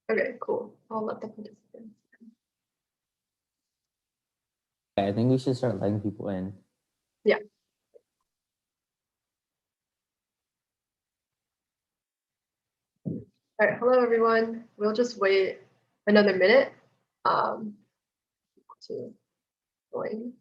Okay, cool. I'll let the participants. I think we should start letting people in. Yeah. All right, hello everyone. We'll just wait another minute to join.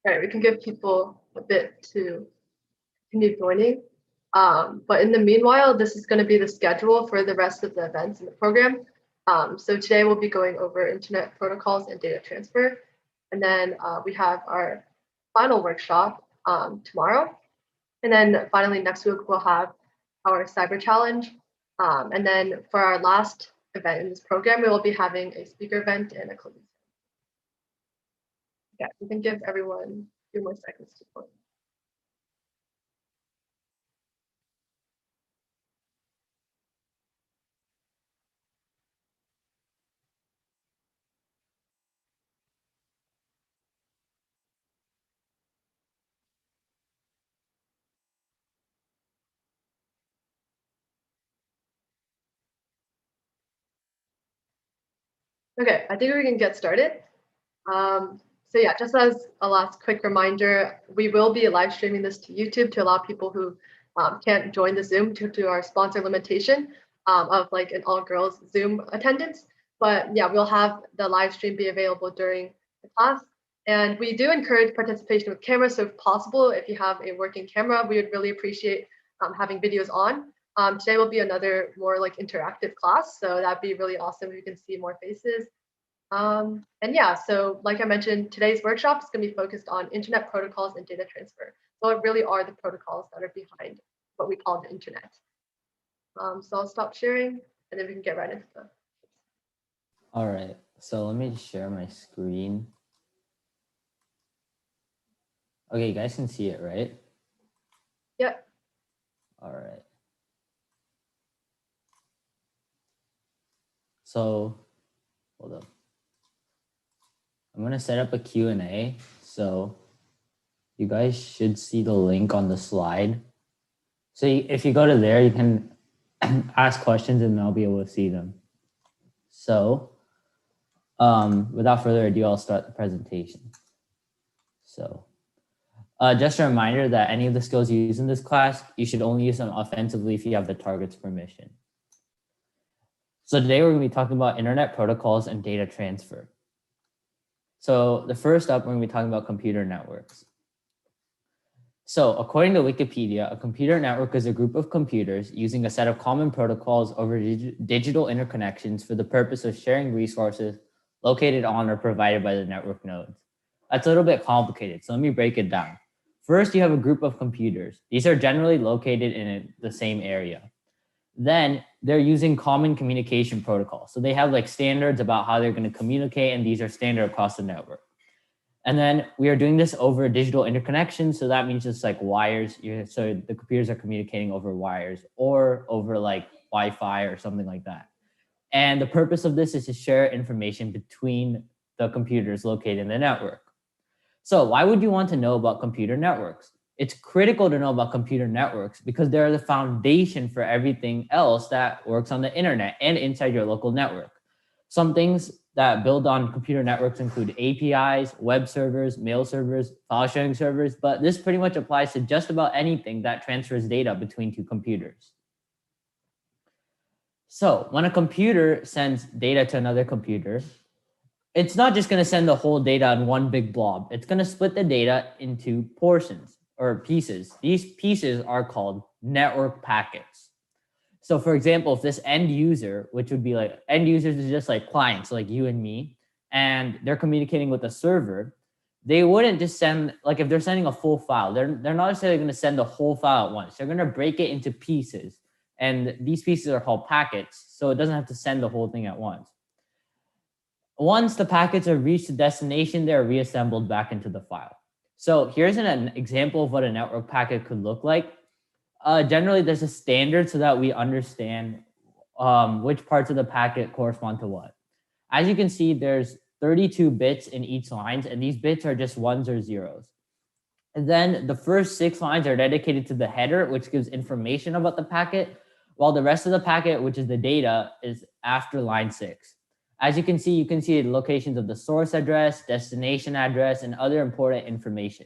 All right, we can give people a bit to continue joining. But in the meanwhile, this is going to be the schedule for the rest of the events in the program. So today we'll be going over internet protocols and data transfer. And then we have our final workshop tomorrow. And then finally next week we'll have our cyber challenge. And then for our last event in this program, we will be having a speaker event and a closing. Yeah, we can give everyone a few more seconds to join. Okay, I think we can get started. So yeah, just as a last quick reminder, we will be live streaming this to YouTube to allow people who can't join the Zoom due to our sponsor limitation of like an all girls Zoom attendance. But yeah, we'll have the live stream be available during the class. And we do encourage participation with cameras. So if possible, if you have a working camera, we would really appreciate having videos on. Today will be another more like interactive class. So that'd be really awesome if you can see more faces. And yeah, so like I mentioned, today's workshop is going to be focused on internet protocols and data transfer. So it really are the protocols that are behind what we call the internet. So I'll stop sharing and then we can get right into the. All right, so let me just share my screen. Okay, you guys can see it, right? Yep. All right. So, hold up. I'm gonna set up a Q&A. So you guys should see the link on the slide. So if you go to there, you can ask questions and I'll be able to see them. So without further ado, I'll start the presentation. So just a reminder that any of the skills you use in this class, you should only use them offensively if you have the target's permission. So today we're gonna be talking about internet protocols and data transfer. So the first up, we're gonna be talking about computer networks. So according to Wikipedia, a computer network is a group of computers using a set of common protocols over digital interconnections for the purpose of sharing resources located on or provided by the network nodes. That's a little bit complicated, so let me break it down. First, you have a group of computers. These are generally located in the same area. Then they're using common communication protocols. So they have like standards about how they're going to communicate, and these are standard across the network. And then we are doing this over digital interconnection. So that means just like wires. So the computers are communicating over wires or over like Wi-Fi or something like that. And the purpose of this is to share information between the computers located in the network. So why would you want to know about computer networks? It's critical to know about computer networks because they're the foundation for everything else that works on the internet and inside your local network. Some things that build on computer networks include APIs, web servers, mail servers, file sharing servers, but this pretty much applies to just about anything that transfers data between two computers. So when a computer sends data to another computer, it's not just going to send the whole data in one big blob. It's going to split the data into portions or pieces. These pieces are called network packets. So for example, if this end user, which would be like end users is just like clients, like you and me, and they're communicating with a server, they wouldn't just send, like if they're sending a full file, they're not necessarily going to send the whole file at once. They're going to break it into pieces. And these pieces are called packets. So it doesn't have to send the whole thing at once. Once the packets are reached the destination, they're reassembled back into the file. So here's an example of what a network packet could look like. Generally, there's a standard so that we understand which parts of the packet correspond to what. As you can see, there's 32 bits in each line, and these bits are just ones or zeros. And then the first 6 lines are dedicated to the header, which gives information about the packet, while the rest of the packet, which is the data, is after line 6. As you can see the locations of the source address, destination address, and other important information.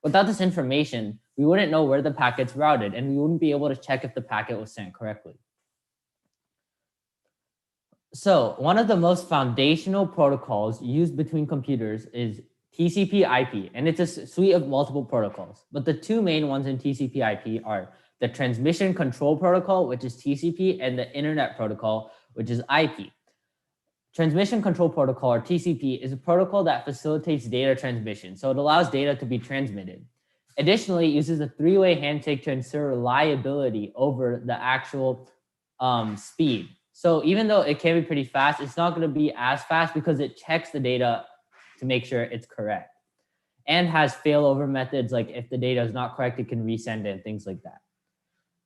Without this information, we wouldn't know where the packet's routed, and we wouldn't be able to check if the packet was sent correctly. So one of the most foundational protocols used between computers is TCP/IP, and it's a suite of multiple protocols. But the two main ones in TCP/IP are the Transmission Control Protocol, which is TCP, and the Internet Protocol, which is IP. Transmission Control Protocol, or TCP, is a protocol that facilitates data transmission, so it allows data to be transmitted. Additionally, it uses a 3-way handshake to ensure reliability over the actual speed. So even though it can be pretty fast, it's not going to be as fast because it checks the data to make sure it's correct, and has failover methods, like if the data is not correct, it can resend it and things like that.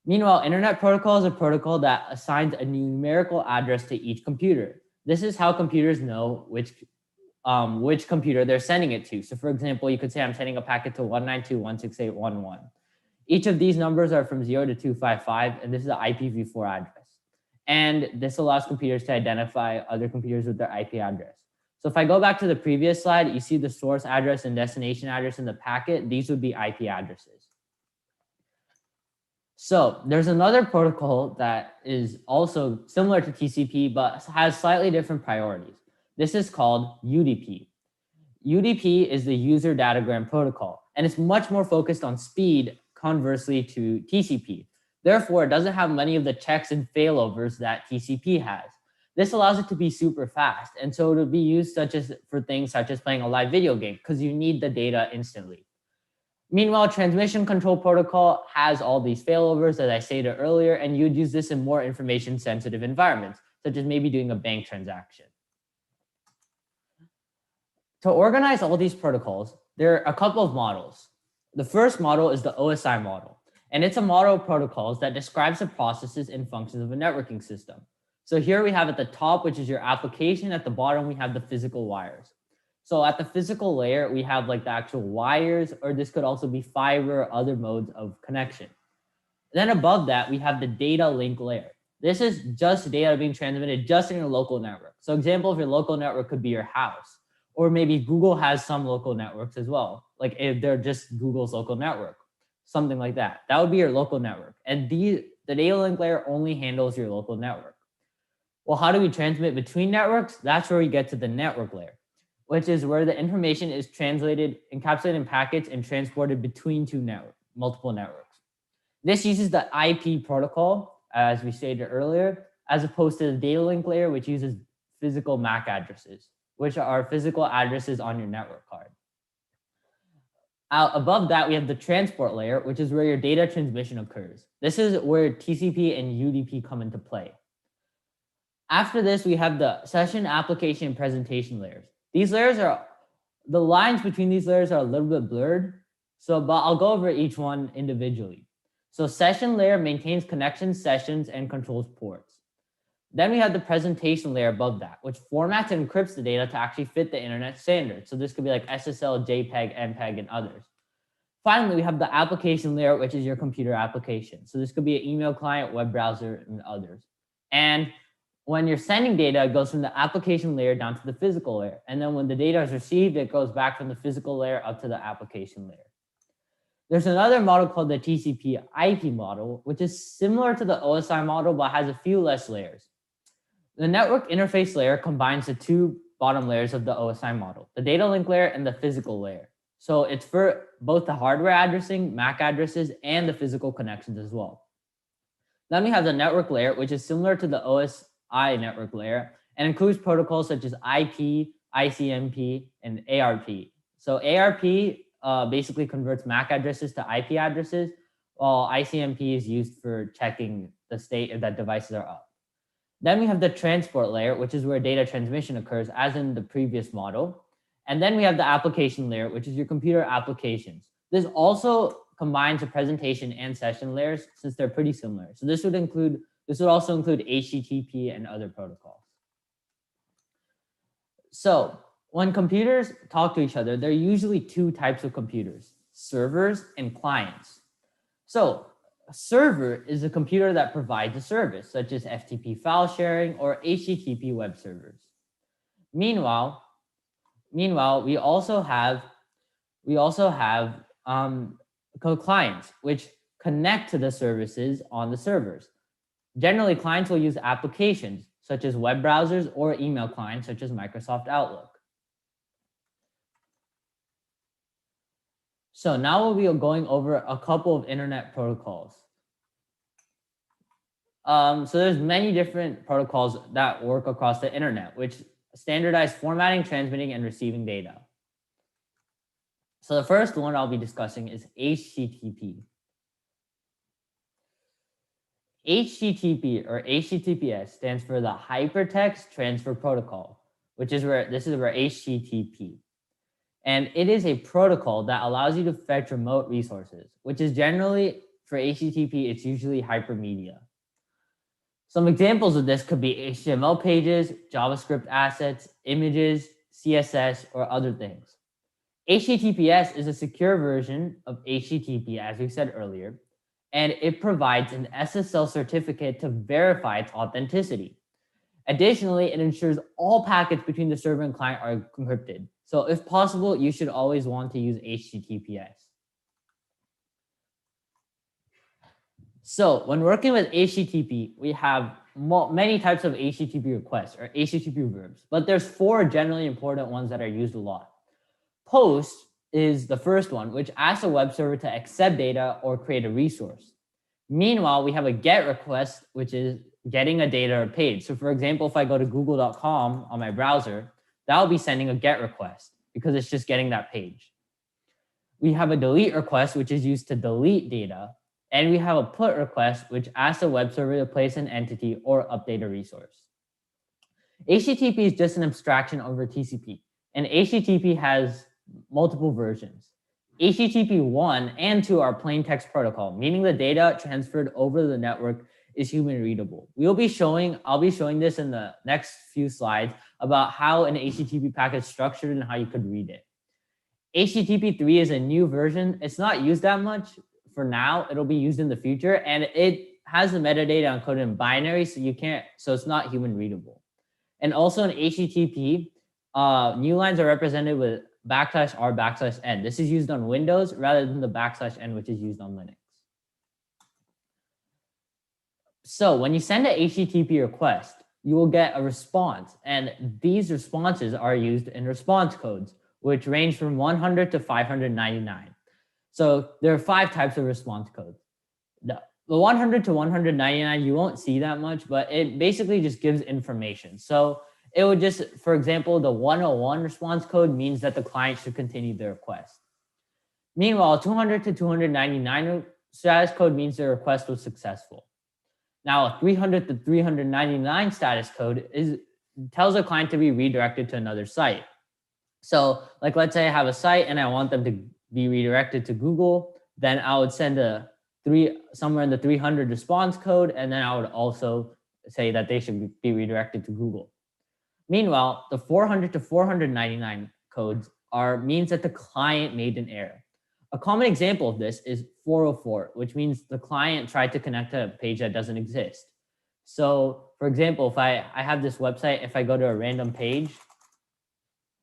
Meanwhile, Internet Protocol is a protocol that assigns a numerical address to each computer. This is how computers know which computer they're sending it to. So for example, you could say I'm sending a packet to 192.168.1.1. Each of these numbers are from 0 to 255, and this is the IPv4 address. And this allows computers to identify other computers with their IP address. So if I go back to the previous slide, you see the source address and destination address in the packet. These would be IP addresses. So there's another protocol that is also similar to TCP, but has slightly different priorities. This is called UDP. UDP is the user datagram protocol, and it's much more focused on speed, conversely to TCP. Therefore, it doesn't have many of the checks and failovers that TCP has. This allows it to be super fast, and so it'll be used for things such as playing a live video game, because you need the data instantly. Meanwhile, Transmission Control Protocol has all these failovers, as I stated earlier, and you'd use this in more information-sensitive environments, such as maybe doing a bank transaction. To organize all these protocols, there are a couple of models. The first model is the OSI model, and it's a model of protocols that describes the processes and functions of a networking system. So here we have at the top, which is your application. At the bottom, we have the physical wires. So at the physical layer, we have like the actual wires, or this could also be fiber or other modes of connection. Then above that, we have the data link layer. This is just data being transmitted just in your local network. So example of your local network could be your house, or maybe Google has some local networks as well. Like if they're just Google's local network, something like that. That would be your local network. And the data link layer only handles your local network. Well, how do we transmit between networks? That's where we get to the network layer, which is where the information is translated, encapsulated in packets, and transported between multiple networks. This uses the IP protocol, as we stated earlier, as opposed to the data link layer, which uses physical MAC addresses, which are physical addresses on your network card. Above that, we have the transport layer, which is where your data transmission occurs. This is where TCP and UDP come into play. After this, we have the session, application, and presentation layers. These layers the lines between these layers are a little bit blurred, but I'll go over each one individually. So session layer maintains connections, sessions, and controls ports. Then we have the presentation layer above that, which formats and encrypts the data to actually fit the internet standards. So this could be like SSL, JPEG, MPEG, and others. Finally, we have the application layer, which is your computer application. So this could be an email client, web browser, and others. And when you're sending data, it goes from the application layer down to the physical layer. And then when the data is received, it goes back from the physical layer up to the application layer. There's another model called the TCP/IP model, which is similar to the OSI model, but has a few less layers. The network interface layer combines the two bottom layers of the OSI model, the data link layer and the physical layer. So it's for both the hardware addressing, MAC addresses, and the physical connections as well. Then we have the network layer, which is similar to the OSI network layer and includes protocols such as IP, ICMP, and ARP. So ARP basically converts MAC addresses to IP addresses, while ICMP is used for checking the state that devices are up. Then we have the transport layer, which is where data transmission occurs, as in the previous model. And then we have the application layer, which is your computer applications. This also combines the presentation and session layers, since they're pretty similar. So this would also include HTTP and other protocols. So when computers talk to each other, there are usually two types of computers, servers and clients. So a server is a computer that provides a service, such as FTP file sharing or HTTP web servers. Meanwhile, we also have clients, which connect to the services on the servers. Generally, clients will use applications such as web browsers or email clients such as Microsoft Outlook. So now we'll be going over a couple of internet protocols. So there's many different protocols that work across the internet, which standardize formatting, transmitting, and receiving data. So the first one I'll be discussing is HTTP. HTTP or HTTPS stands for the Hypertext Transfer Protocol, this is where HTTP. And it is a protocol that allows you to fetch remote resources, which is generally, for HTTP, it's usually hypermedia. Some examples of this could be HTML pages, JavaScript assets, images, CSS, or other things. HTTPS is a secure version of HTTP, as we said earlier, and it provides an SSL certificate to verify its authenticity. Additionally, it ensures all packets between the server and client are encrypted. So if possible, you should always want to use HTTPS. So when working with HTTP, we have many types of HTTP requests or HTTP verbs, but there's 4 generally important ones that are used a lot. Post is the first one, which asks a web server to accept data or create a resource. Meanwhile, we have a GET request, which is getting a data or page. So for example, if I go to google.com on my browser, that'll be sending a GET request because it's just getting that page. We have a delete request, which is used to delete data. And we have a put request, which asks a web server to place an entity or update a resource. HTTP is just an abstraction over TCP, and HTTP has multiple versions. HTTP 1 and 2 are plain text protocol, meaning the data transferred over the network is human readable. I'll be showing this in the next few slides about how an HTTP packet is structured and how you could read it. HTTP 3 is a new version. It's not used that much for now. It'll be used in the future, and it has the metadata encoded in binary, so it's not human readable. And also in HTTP, new lines are represented with /r/n. This is used on Windows rather than the /n, which is used on Linux. So when you send an HTTP request, you will get a response, and these responses are used in response codes, which range from 100 to 599. So there are 5 types of response codes. The 100 to 199, you won't see that much, but it basically just gives information. So it would just, for example, the 101 response code means that the client should continue the request. Meanwhile, 200 to 299 status code means the request was successful. Now, a 300 to 399 status code tells a client to be redirected to another site. So like, let's say I have a site and I want them to be redirected to Google, then I would send somewhere in the 300 response code, and then I would also say that they should be redirected to Google. Meanwhile, the 400 to 499 codes means that the client made an error. A common example of this is 404, which means the client tried to connect to a page that doesn't exist. So for example, if I have this website, if I go to a random page,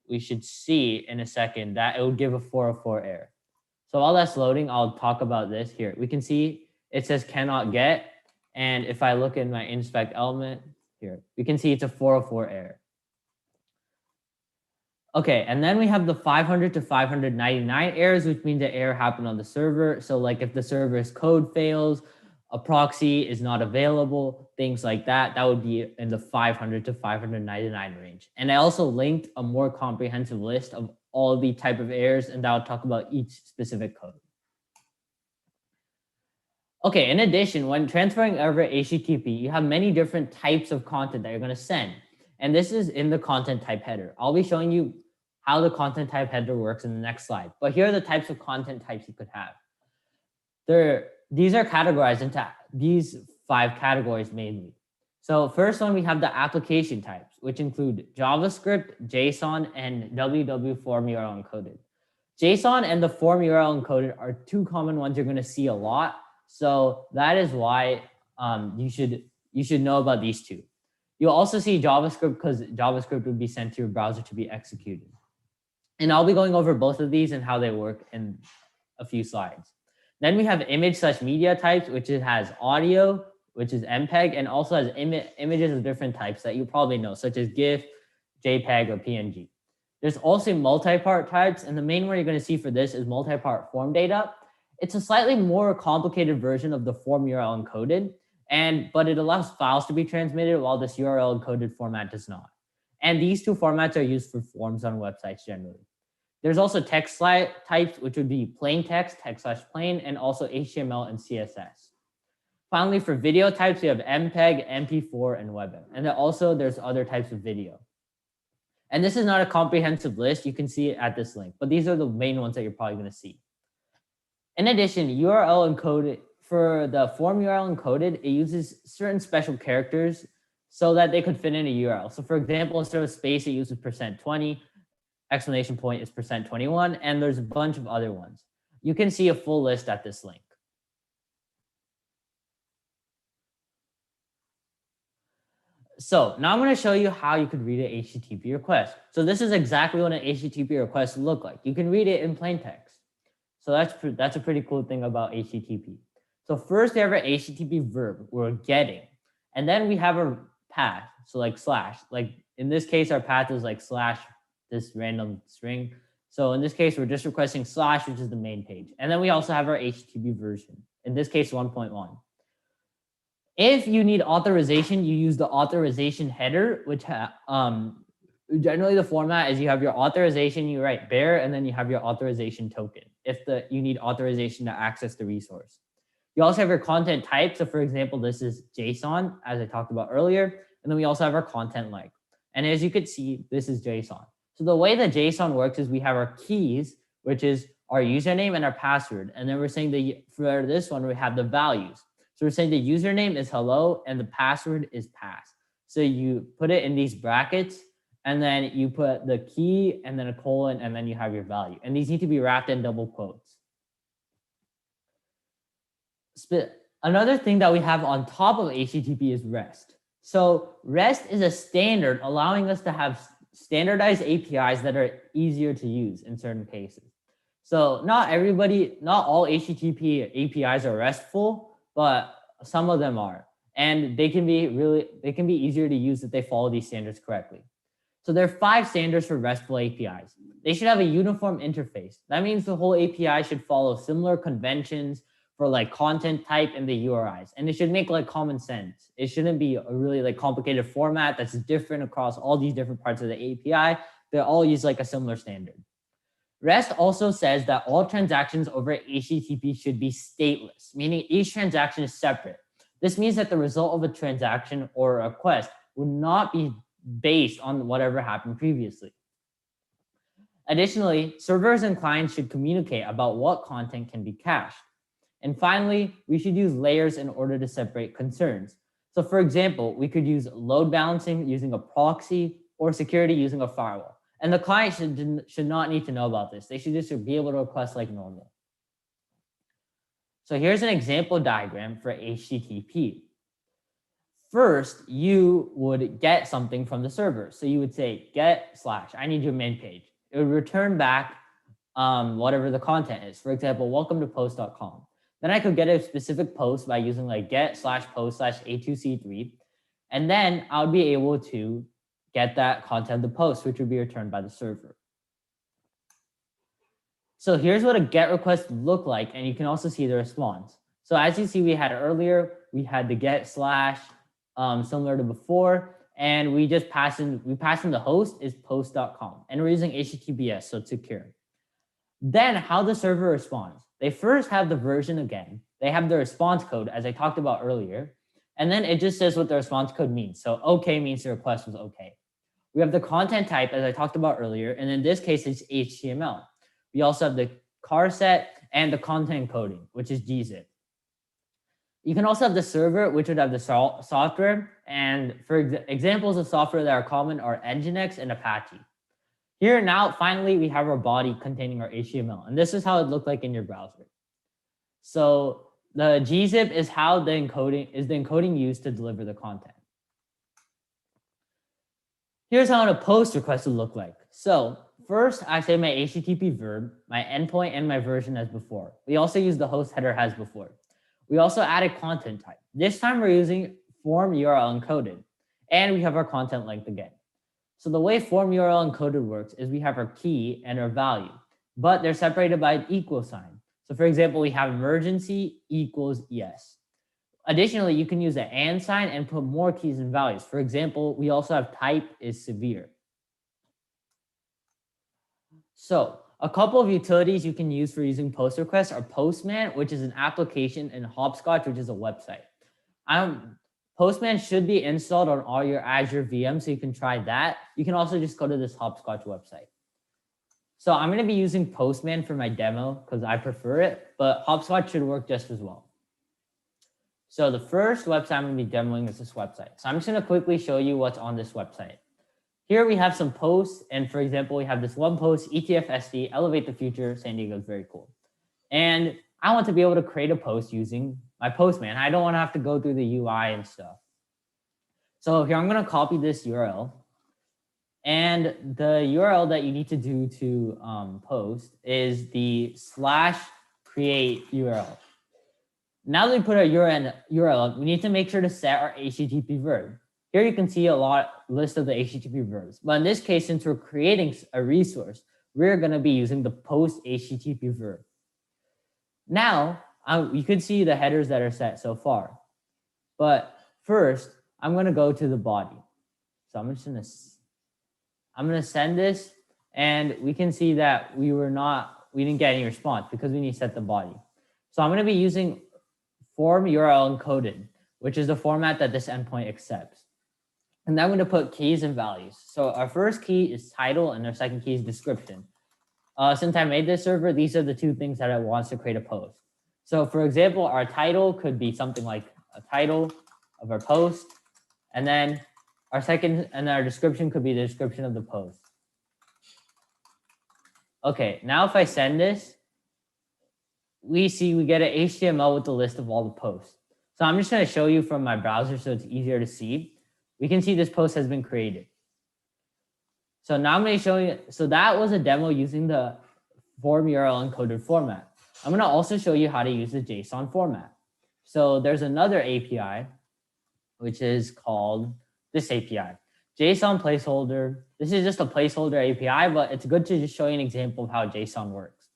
we should see in a second that it would give a 404 error. So while that's loading, I'll talk about this here. We can see it says cannot get. And if I look in my inspect element here, we can see it's a 404 error. Okay, and then we have the 500 to 599 errors, which means the error happened on the server. So like if the server's code fails, a proxy is not available, things like that, that would be in the 500 to 599 range. And I also linked a more comprehensive list of all the type of errors, and that will talk about each specific code. Okay, in addition, when transferring over HTTP, you have many different types of content that you're going to send. And this is in the content type header. I'll be showing you how the content type header works in the next slide. But here are the types of content types you could have. These are categorized into these 5 categories mainly. So first one, we have the application types, which include JavaScript, JSON, and www form URL encoded. JSON and the form URL encoded are two common ones you're going to see a lot. So that is why you should know about these two. You'll also see JavaScript because JavaScript would be sent to your browser to be executed. And I'll be going over both of these and how they work in a few slides. Then we have image/media types, which it has audio, which is MPEG, and also has images of different types that you probably know, such as GIF, JPEG, or PNG. There's also multi-part types, and the main one you're going to see for this is multi-part form data. It's a slightly more complicated version of the form URL encoded, but it allows files to be transmitted while this URL encoded format does not. And these two formats are used for forms on websites generally. There's also text types, which would be plain text, text/plain, and also HTML and CSS. Finally, for video types, we have MPEG, MP4, and WebM. And then also there's other types of video. And this is not a comprehensive list. You can see it at this link, but these are the main ones that you're probably going to see. In addition, URL encoded, for the form URL encoded, it uses certain special characters so that they could fit in a URL. So for example, instead of space, it uses %20, exclamation point is %21, and there's a bunch of other ones. You can see a full list at this link. So now I'm going to show you how you could read an HTTP request. So this is exactly what an HTTP request would look like. You can read it in plain text. So that's a pretty cool thing about HTTP. So first we have our HTTP verb, we're getting, and then we have a path. So like slash, like in this case, our path is like slash this random string. So in this case, we're just requesting slash, which is the main page. And then we also have our HTTP version, in this case, 1.1. If you need authorization, you use the authorization header, which generally the format is you have your authorization, you write bear, and then you have your authorization token if you need authorization to access the resource. You also have your content type. So for example, this is JSON, as I talked about earlier. And then we also have our content like. And as you could see, this is JSON. So the way that JSON works is we have our keys, which is our username and our password. And then we're saying that for this one, we have the values. So we're saying the username is hello and the password is pass. So you put it in these brackets and then you put the key and then a colon and then you have your value. And these need to be wrapped in double quotes. Another thing that we have on top of HTTP is REST. So REST is a standard allowing us to have standardized APIs that are easier to use in certain cases. So not all HTTP APIs are RESTful, but some of them are. And they can be easier to use if they follow these standards correctly. So there are 5 standards for RESTful APIs. They should have a uniform interface. That means the whole API should follow similar conventions for like content type and the URIs. And it should make like common sense. It shouldn't be a really like complicated format that's different across all these different parts of the API. They all use like a similar standard. REST also says that all transactions over HTTP should be stateless, meaning each transaction is separate. This means that the result of a transaction or a request would not be based on whatever happened previously. Additionally, servers and clients should communicate about what content can be cached. And finally, we should use layers in order to separate concerns. So for example, we could use load balancing using a proxy or security using a firewall. And the client should not need to know about this. They should just be able to request like normal. So here's an example diagram for HTTP. First, you would get something from the server. So you would say get / I need your main page. It would return back whatever the content is. For example, welcome to post.com. Then I could get a specific post by using like get /post /A2C3. And then I would be able to get that content of the post, which would be returned by the server. So here's what a GET request look like, and you can also see the response. So as you see, we had earlier, we had the GET / similar to before, and we just pass in the host is post.com, and we're using HTTPS, so it's secure. Then how the server responds. They first have the version again. They have the response code, as I talked about earlier, and then it just says what the response code means. So okay means the request was okay. We have the content type, as I talked about earlier, and in this case, it's HTML. We also have the char set and the content encoding, which is gzip. You can also have the server, which would have the software. And for examples of software that are common are Nginx and Apache. Here now, finally, we have our body containing our HTML. And this is how it looked like in your browser. So the gzip is how the encoding used to deliver the content. Here's how a post request would look like. So first, I say my HTTP verb, my endpoint, and my version as before. We also use the host header as before. We also added content type. This time we're using form URL encoded, and we have our content length again. So the way form URL encoded works is we have our key and our value, but they're separated by an equal sign. So for example, we have emergency equals yes. Additionally, you can use an and sign and put more keys and values. For example, we also have type is severe. So a couple of utilities you can use for using post requests are Postman, which is an application, and Hopscotch, which is a website. Postman should be installed on all your Azure VMs, so you can try that. You can also just go to this Hopscotch website. So I'm going to be using Postman for my demo because I prefer it, but Hopscotch should work just as well. So the first website I'm going to be demoing is this website. So I'm just going to quickly show you what's on this website. Here we have some posts, and for example, we have this one post, ETFSD, Elevate the Future, San Diego is very cool. And I want to be able to create a post using my Postman. I don't want to have to go through the UI and stuff. So here I'm going to copy this URL. And the URL that you need to do to post is the /create URL. Now that we put our URL, we need to make sure to set our HTTP verb. Here you can see a list of the HTTP verbs. But in this case, since we're creating a resource, we're going to be using the post HTTP verb. Now, you can see the headers that are set so far. But first, I'm going to go to the body. So I'm going to send this, and we can see that we didn't get any response because we need to set the body. So I'm going to be using form URL encoded, which is the format that this endpoint accepts. And then I'm going to put keys and values. So our first key is title, and our second key is description. Since I made this server, these are the two things that I want to create a post. So for example, our title could be something like a title of our post, and then our description could be the description of the post. Okay, now if I send this, we get an HTML with the list of all the posts. So I'm just going to show you from my browser so it's easier to see. We can see this post has been created. So now I'm going to show you, so that was a demo using the form URL encoded format. I'm going to also show you how to use the JSON format. So there's another API, which is called this API, JSON placeholder. This is just a placeholder API, but it's good to just show you an example of how JSON works.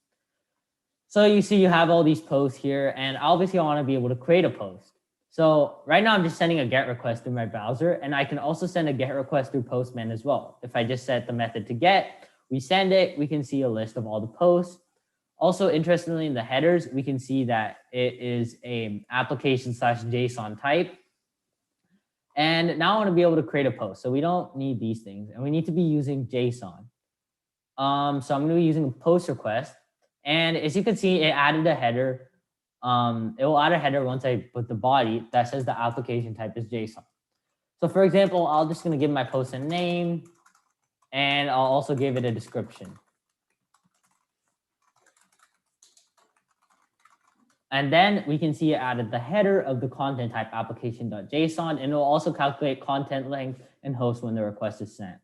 So you see you have all these posts here, and obviously I want to be able to create a post. So right now I'm just sending a GET request through my browser, and I can also send a GET request through Postman as well. If I just set the method to GET, we send it, we can see a list of all the posts. Also, interestingly, in the headers, we can see that it is a application/JSON type. And now I want to be able to create a post. So we don't need these things, and we need to be using JSON. So I'm going to be using a post request. And as you can see, it added a header. It will add a header once I put the body that says the application type is JSON. So for example, I'm just going to give my post a name, and I'll also give it a description. And then we can see it added the header of the content type application.json, and it will also calculate content length and host when the request is sent.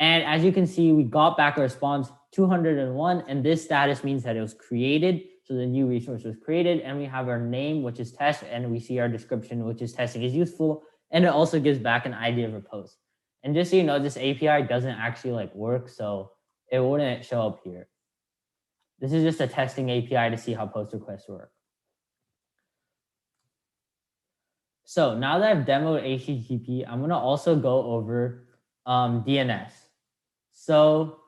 And as you can see, we got back a response 201, and this status means that it was created. So the new resource was created, and we have our name, which is test, and we see our description, which is testing is useful, and it also gives back an ID of a post. And just so you know, this API doesn't actually work, so it wouldn't show up here. This is just a testing API to see how post requests work. So now that I've demoed HTTP, I'm going to also go over DNS. So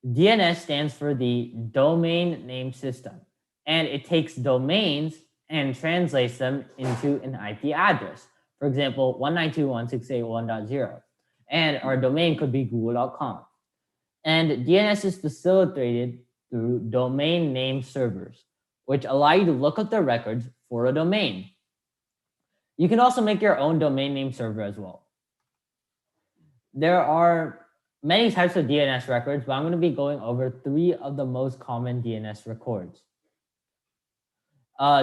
DNS stands for the Domain Name System, and it takes domains and translates them into an IP address. For example, 192.168.1.0, and our domain could be google.com. And DNS is facilitated through domain name servers, which allow you to look up the records for a domain. You can also make your own domain name server as well. There are many types of DNS records, but I'm going to be going over 3 of the most common DNS records.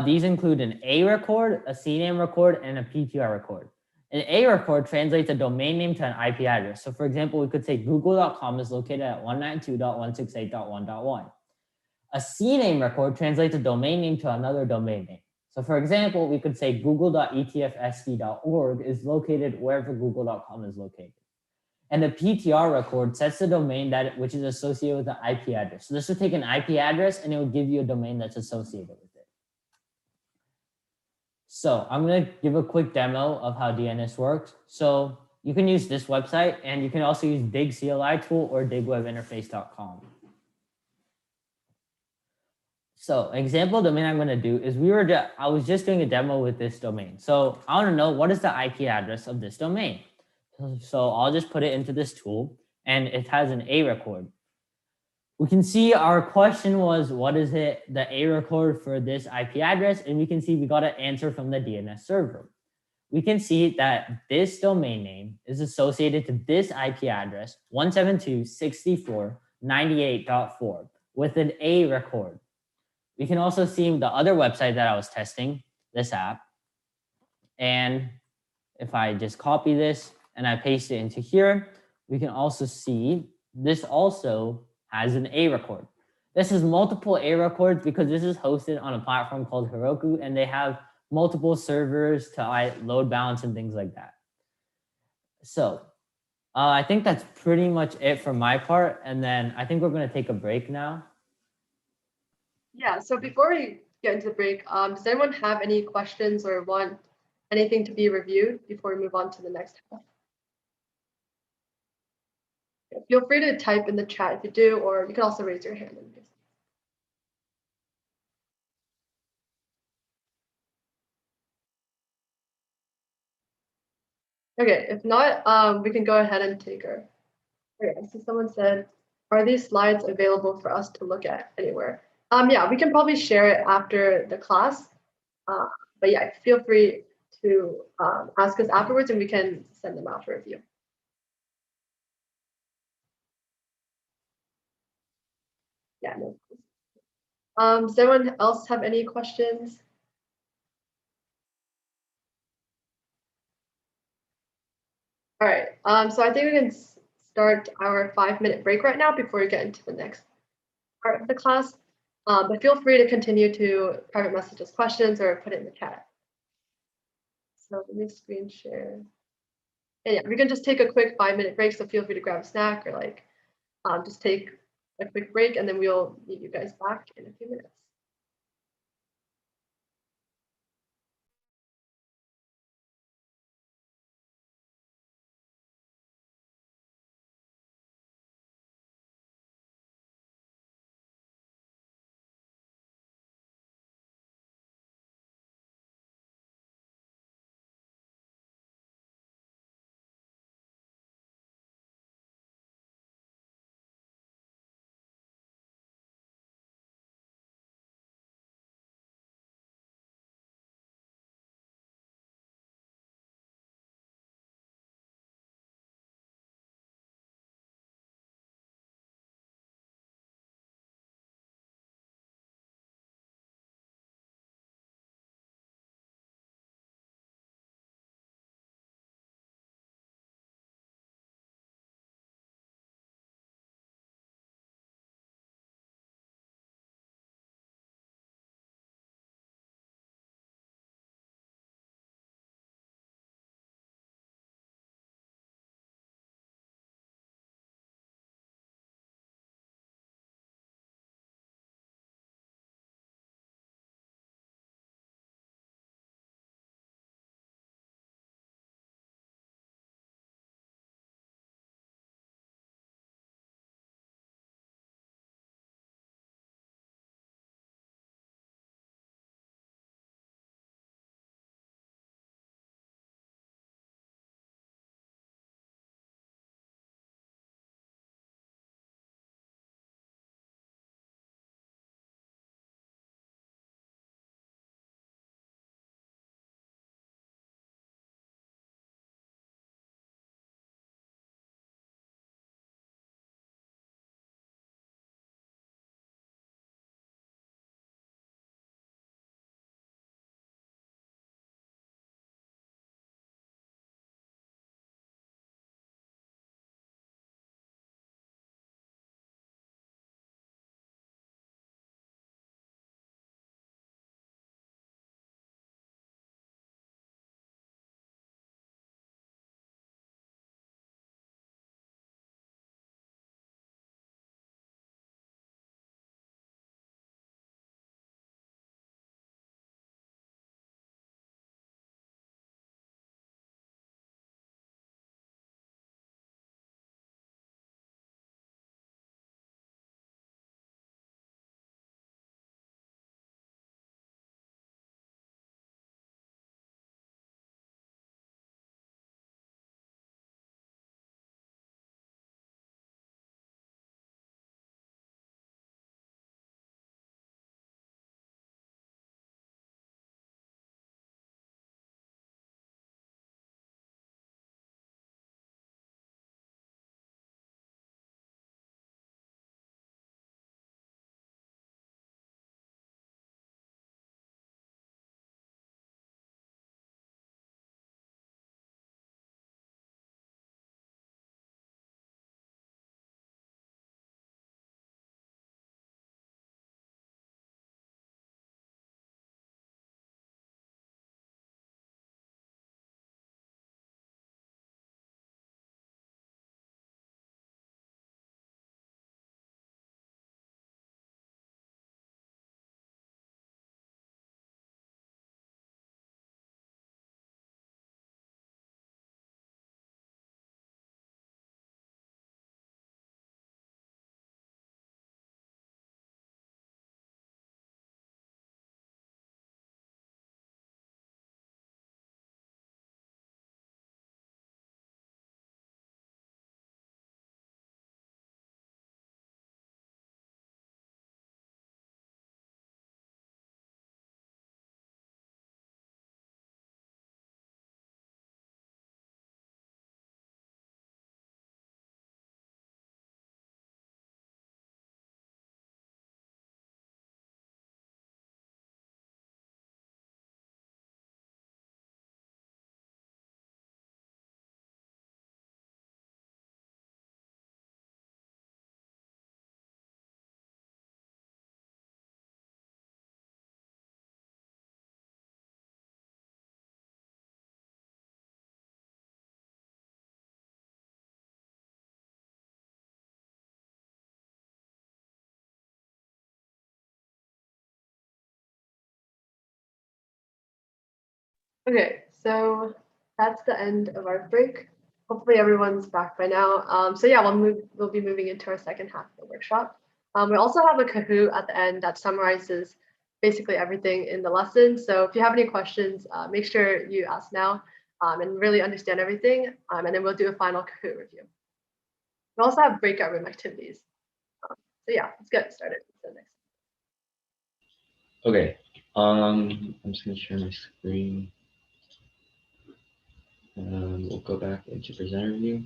These include an A record, a CNAME record, and a PTR record. An A record translates a domain name to an IP address. So for example, we could say google.com is located at 192.168.1.1. A CNAME record translates a domain name to another domain name. So for example, we could say google.etfsd.org is located wherever google.com is located. And the PTR record sets the domain which is associated with the IP address. So this would take an IP address and it would give you a domain that's associated with it. So I'm going to give a quick demo of how DNS works. So you can use this website, and you can also use Dig CLI tool or digwebinterface.com. So an example domain I'm going to do is I was just doing a demo with this domain. So I want to know what is the IP address of this domain. So I'll just put it into this tool, and it has an A record. We can see our question was, what is the A record for this IP address? And we can see we got an answer from the DNS server. We can see that this domain name is associated to this IP address, 172.64.98.4, with an A record. We can also see the other website that I was testing, this app. And if I just copy this and I paste it into here, we can also see this also has an A record. This is multiple A records because this is hosted on a platform called Heroku, and they have multiple servers to load balance and things like that. So I think that's pretty much it for my part. And then I think we're going to take a break now. Yeah, so before we get into the break, does anyone have any questions or want anything to be reviewed before we move on to the next half? Feel free to type in the chat if you do, or you can also raise your hand. Okay, if not, we can go ahead and take our. Okay, so someone said, are these slides available for us to look at anywhere? Yeah, we can probably share it after the class. But yeah, feel free to ask us afterwards and we can send them out for review. Yeah, no. Does anyone else have any questions? All right, so I think we can start our 5-minute break right now before we get into the next part of the class. But feel free to continue to private message us questions or put it in the chat. So let me screen share. And yeah, we can just take a quick 5-minute break. So feel free to grab a snack or just take a quick break, and then we'll meet you guys back in a few minutes. Okay, so that's the end of our break. Hopefully everyone's back by now. So yeah, we'll be moving into our second half of the workshop. We also have a Kahoot at the end that summarizes basically everything in the lesson. So if you have any questions, make sure you ask now and really understand everything. And then we'll do a final Kahoot review. We also have breakout room activities. So yeah, let's get started. Okay, I'm just gonna share my screen. We'll go back into presenter view.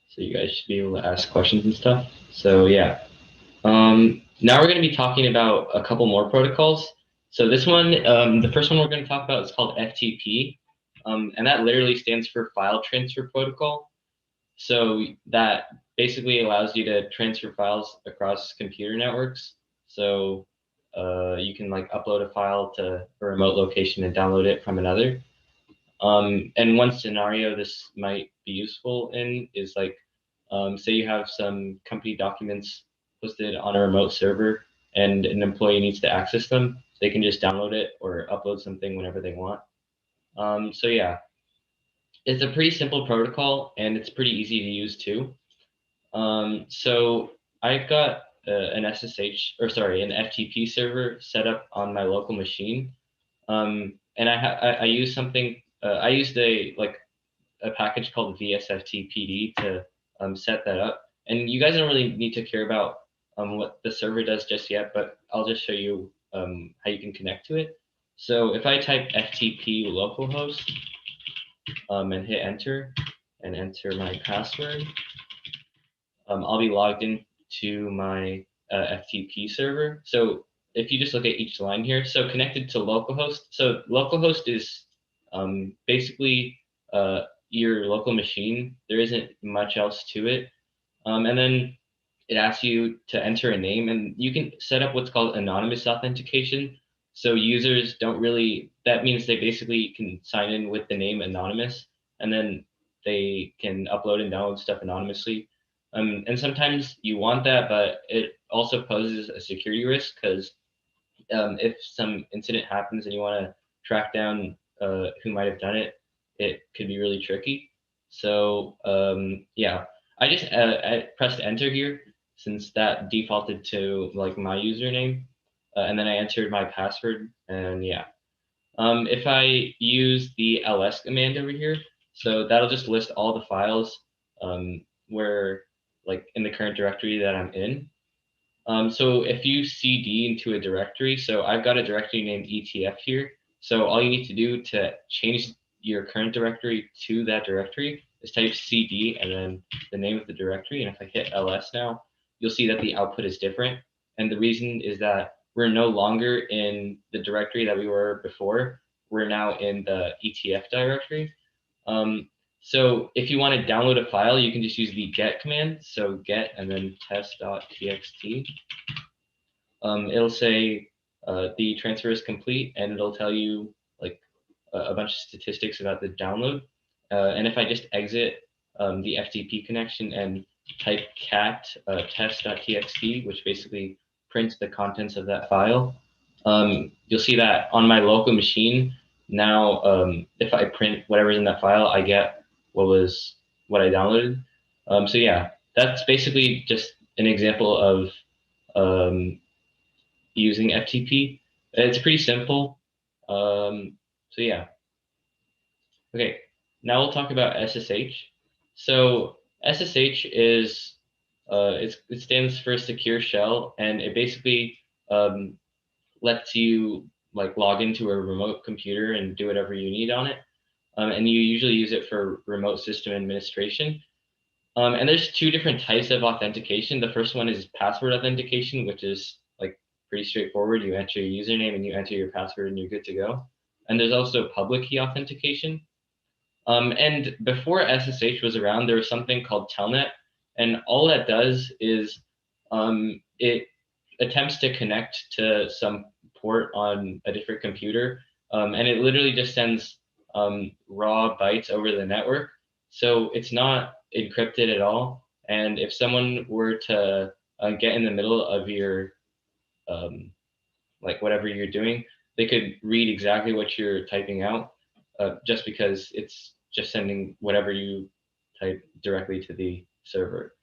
So you guys should be able to ask questions and stuff. So yeah, now we're gonna be talking about a couple more protocols. So this one, the first one we're gonna talk about is called FTP, and that literally stands for File Transfer Protocol. So that basically allows you to transfer files across computer networks. So you can like upload a file to a remote location and download it from another. And one scenario this might be useful in is like, say you have some company documents hosted on a remote server and an employee needs to access them, they can just download it or upload something whenever they want. So yeah, it's a pretty simple protocol and it's pretty easy to use too. So I've got an SSH, or sorry, an FTP server set up on my local machine. And I use something, I used a package called VSFTPD to set that up. And you guys don't really need to care about what the server does just yet, but I'll just show you how you can connect to it. So if I type FTP localhost and hit enter and enter my password, I'll be logged in to my FTP server. So if you just look at each line here, so connected to localhost. So localhost is basically your local machine. There isn't much else to it. And then it asks you to enter a name, and you can set up what's called anonymous authentication. So users don't really, that means they basically can sign in with the name anonymous, and then they can upload and download stuff anonymously. And sometimes you want that, but it also poses a security risk because if some incident happens and you want to track down who might have done it, it could be really tricky. So yeah, I pressed enter here since that defaulted to like my username, and then I entered my password, and yeah. If I use the ls command over here, so that'll just list all the files where like in the current directory that I'm in. So if you cd into a directory, so I've got a directory named ETF here. So all you need to do to change your current directory to that directory is type cd and then the name of the directory. And if I hit ls now, you'll see that the output is different. And the reason is that we're no longer in the directory that we were before. We're now in the ETF directory. Um, so if you want to download a file, you can just use the get command. So get and then test.txt. It'll say the transfer is complete, and it'll tell you like a bunch of statistics about the download. And if I just exit the FTP connection and type cat test.txt, which basically prints the contents of that file, you'll see that on my local machine now, if I print whatever's in that file, I get what I downloaded. So yeah, that's basically just an example of um, using FTP. It's pretty simple. So yeah. Okay, now we'll talk about SSH. So SSH is it stands for secure shell, and it basically lets you like log into a remote computer and do whatever you need on it. And you usually use it for remote system administration. And there's two different types of authentication. The first one is password authentication, which is like pretty straightforward. You enter your username and you enter your password and you're good to go. And there's also public key authentication. And before SSH was around, there was something called Telnet. And all that does is it attempts to connect to some port on a different computer. And it literally just sends raw bytes over the network. So it's not encrypted at all. And if someone were to get in the middle of your like whatever you're doing, they could read exactly what you're typing out, just because it's just sending whatever you type directly to the server.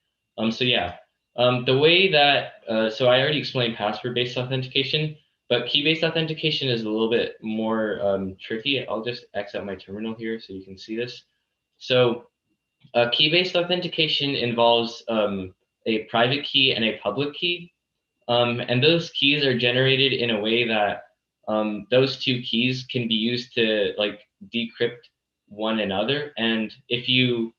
So yeah, the way that, so I already explained password-based authentication, but key-based authentication is a little bit more tricky. I'll just X out my terminal here so you can see this. So key-based authentication involves a private key and a public key. And those keys are generated in a way that those two keys can be used to like decrypt one another. And if you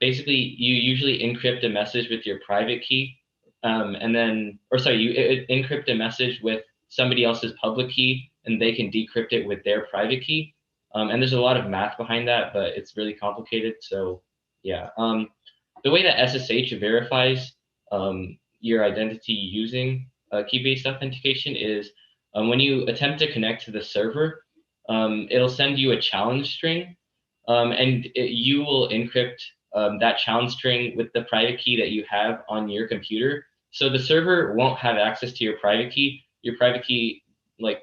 basically you usually encrypt a message with your private key, and then, or sorry, you encrypt a message with somebody else's public key, and they can decrypt it with their private key. And there's a lot of math behind that, but it's really complicated. So yeah, the way that SSH verifies your identity using key-based authentication is when you attempt to connect to the server, it'll send you a challenge string, and you will encrypt that challenge string with the private key that you have on your computer. So the server won't have access to your private key. Your private key, like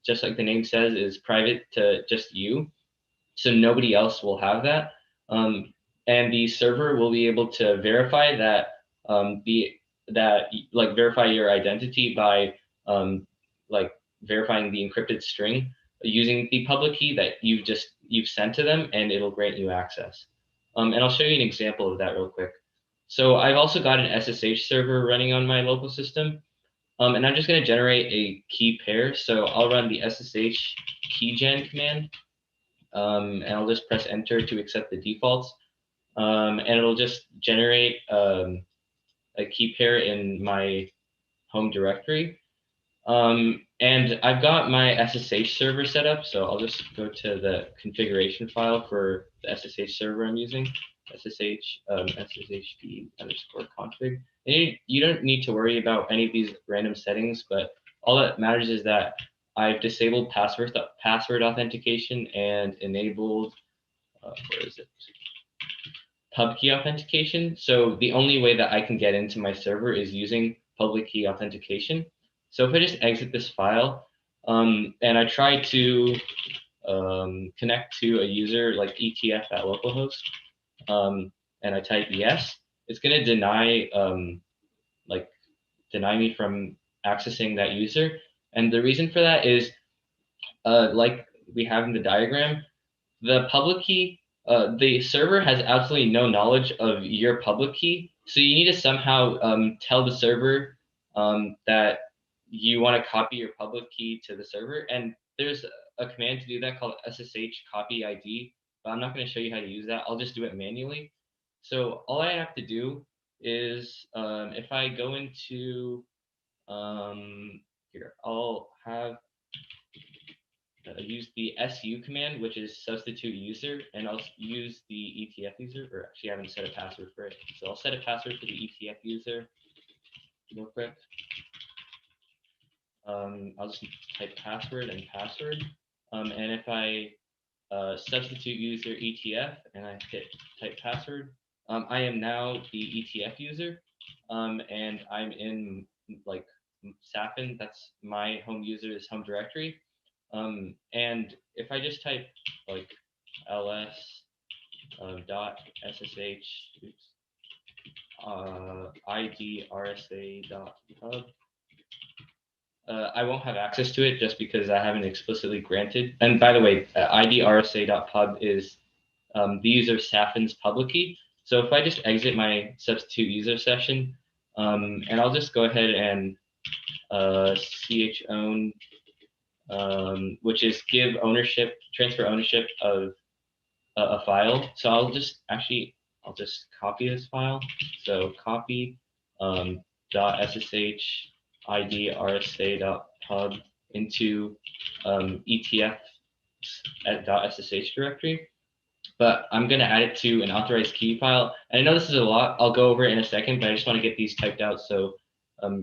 just like the name says, is private to just you. So nobody else will have that. And the server will be able to verify that like verify your identity by like verifying the encrypted string using the public key that you've sent to them, and it'll grant you access. And I'll show you an example of that real quick. So I've also got an SSH server running on my local system, and I'm just going to generate a key pair. So I'll run the SSH keygen command, and I'll just press enter to accept the defaults, and it'll just generate a key pair in my home directory. And I've got my SSH server set up, so I'll just go to the configuration file for the SSH server I'm using, SSH SSHD _config. And you don't need to worry about any of these random settings, but all that matters is that I've disabled password authentication and enabled, where is it? Pub key authentication. So the only way that I can get into my server is using public key authentication. So if I just exit this file, and I try to connect to a user like ETF at localhost, and I type yes, it's going to deny me from accessing that user. And the reason for that is, like we have in the diagram, the public key, the server has absolutely no knowledge of your public key. So you need to somehow tell the server that you want to copy your public key to the server. And there's a command to do that called SSH copy ID, but I'm not going to show you how to use that. I'll just do it manually. So all I have to do is if I go into here, I'll have use the su command, which is substitute user, and I'll use the ETF user, or actually I haven't set a password for it. So I'll set a password for the ETF user real quick. I'll just type password and password. And if I substitute user ETF and I hit type password, I am now the ETF user, and I'm in like Sapin, that's my home user's home directory. And if I just type like ls dot ssh id rsa dot pub, I won't have access to it just because I haven't explicitly granted. And by the way, id rsa dot pub is the user Safin's public key. So if I just exit my substitute user session, and I'll just go ahead and chown, which is transfer ownership of a file. So I'll just copy this file. So copy .ssh id rsa.pub into etf at .ssh directory. But I'm going to add it to an authorized key file. And I know this is a lot. I'll go over it in a second, but I just want to get these typed out so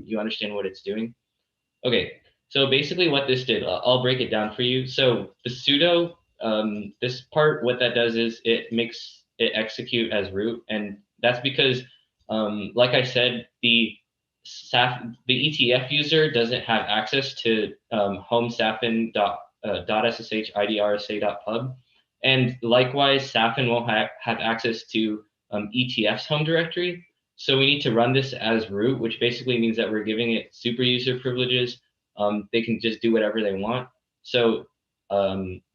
you understand what it's doing. Okay, so basically what this did, I'll break it down for you. So the sudo, this part, what that does is it makes it execute as root. And that's because, like I said, the the ETF user doesn't have access to home-sapin.ssh idrsa.pub, and likewise, Sapin won't have access to ETF's home directory. So we need to run this as root, which basically means that we're giving it super user privileges. They can just do whatever they want. So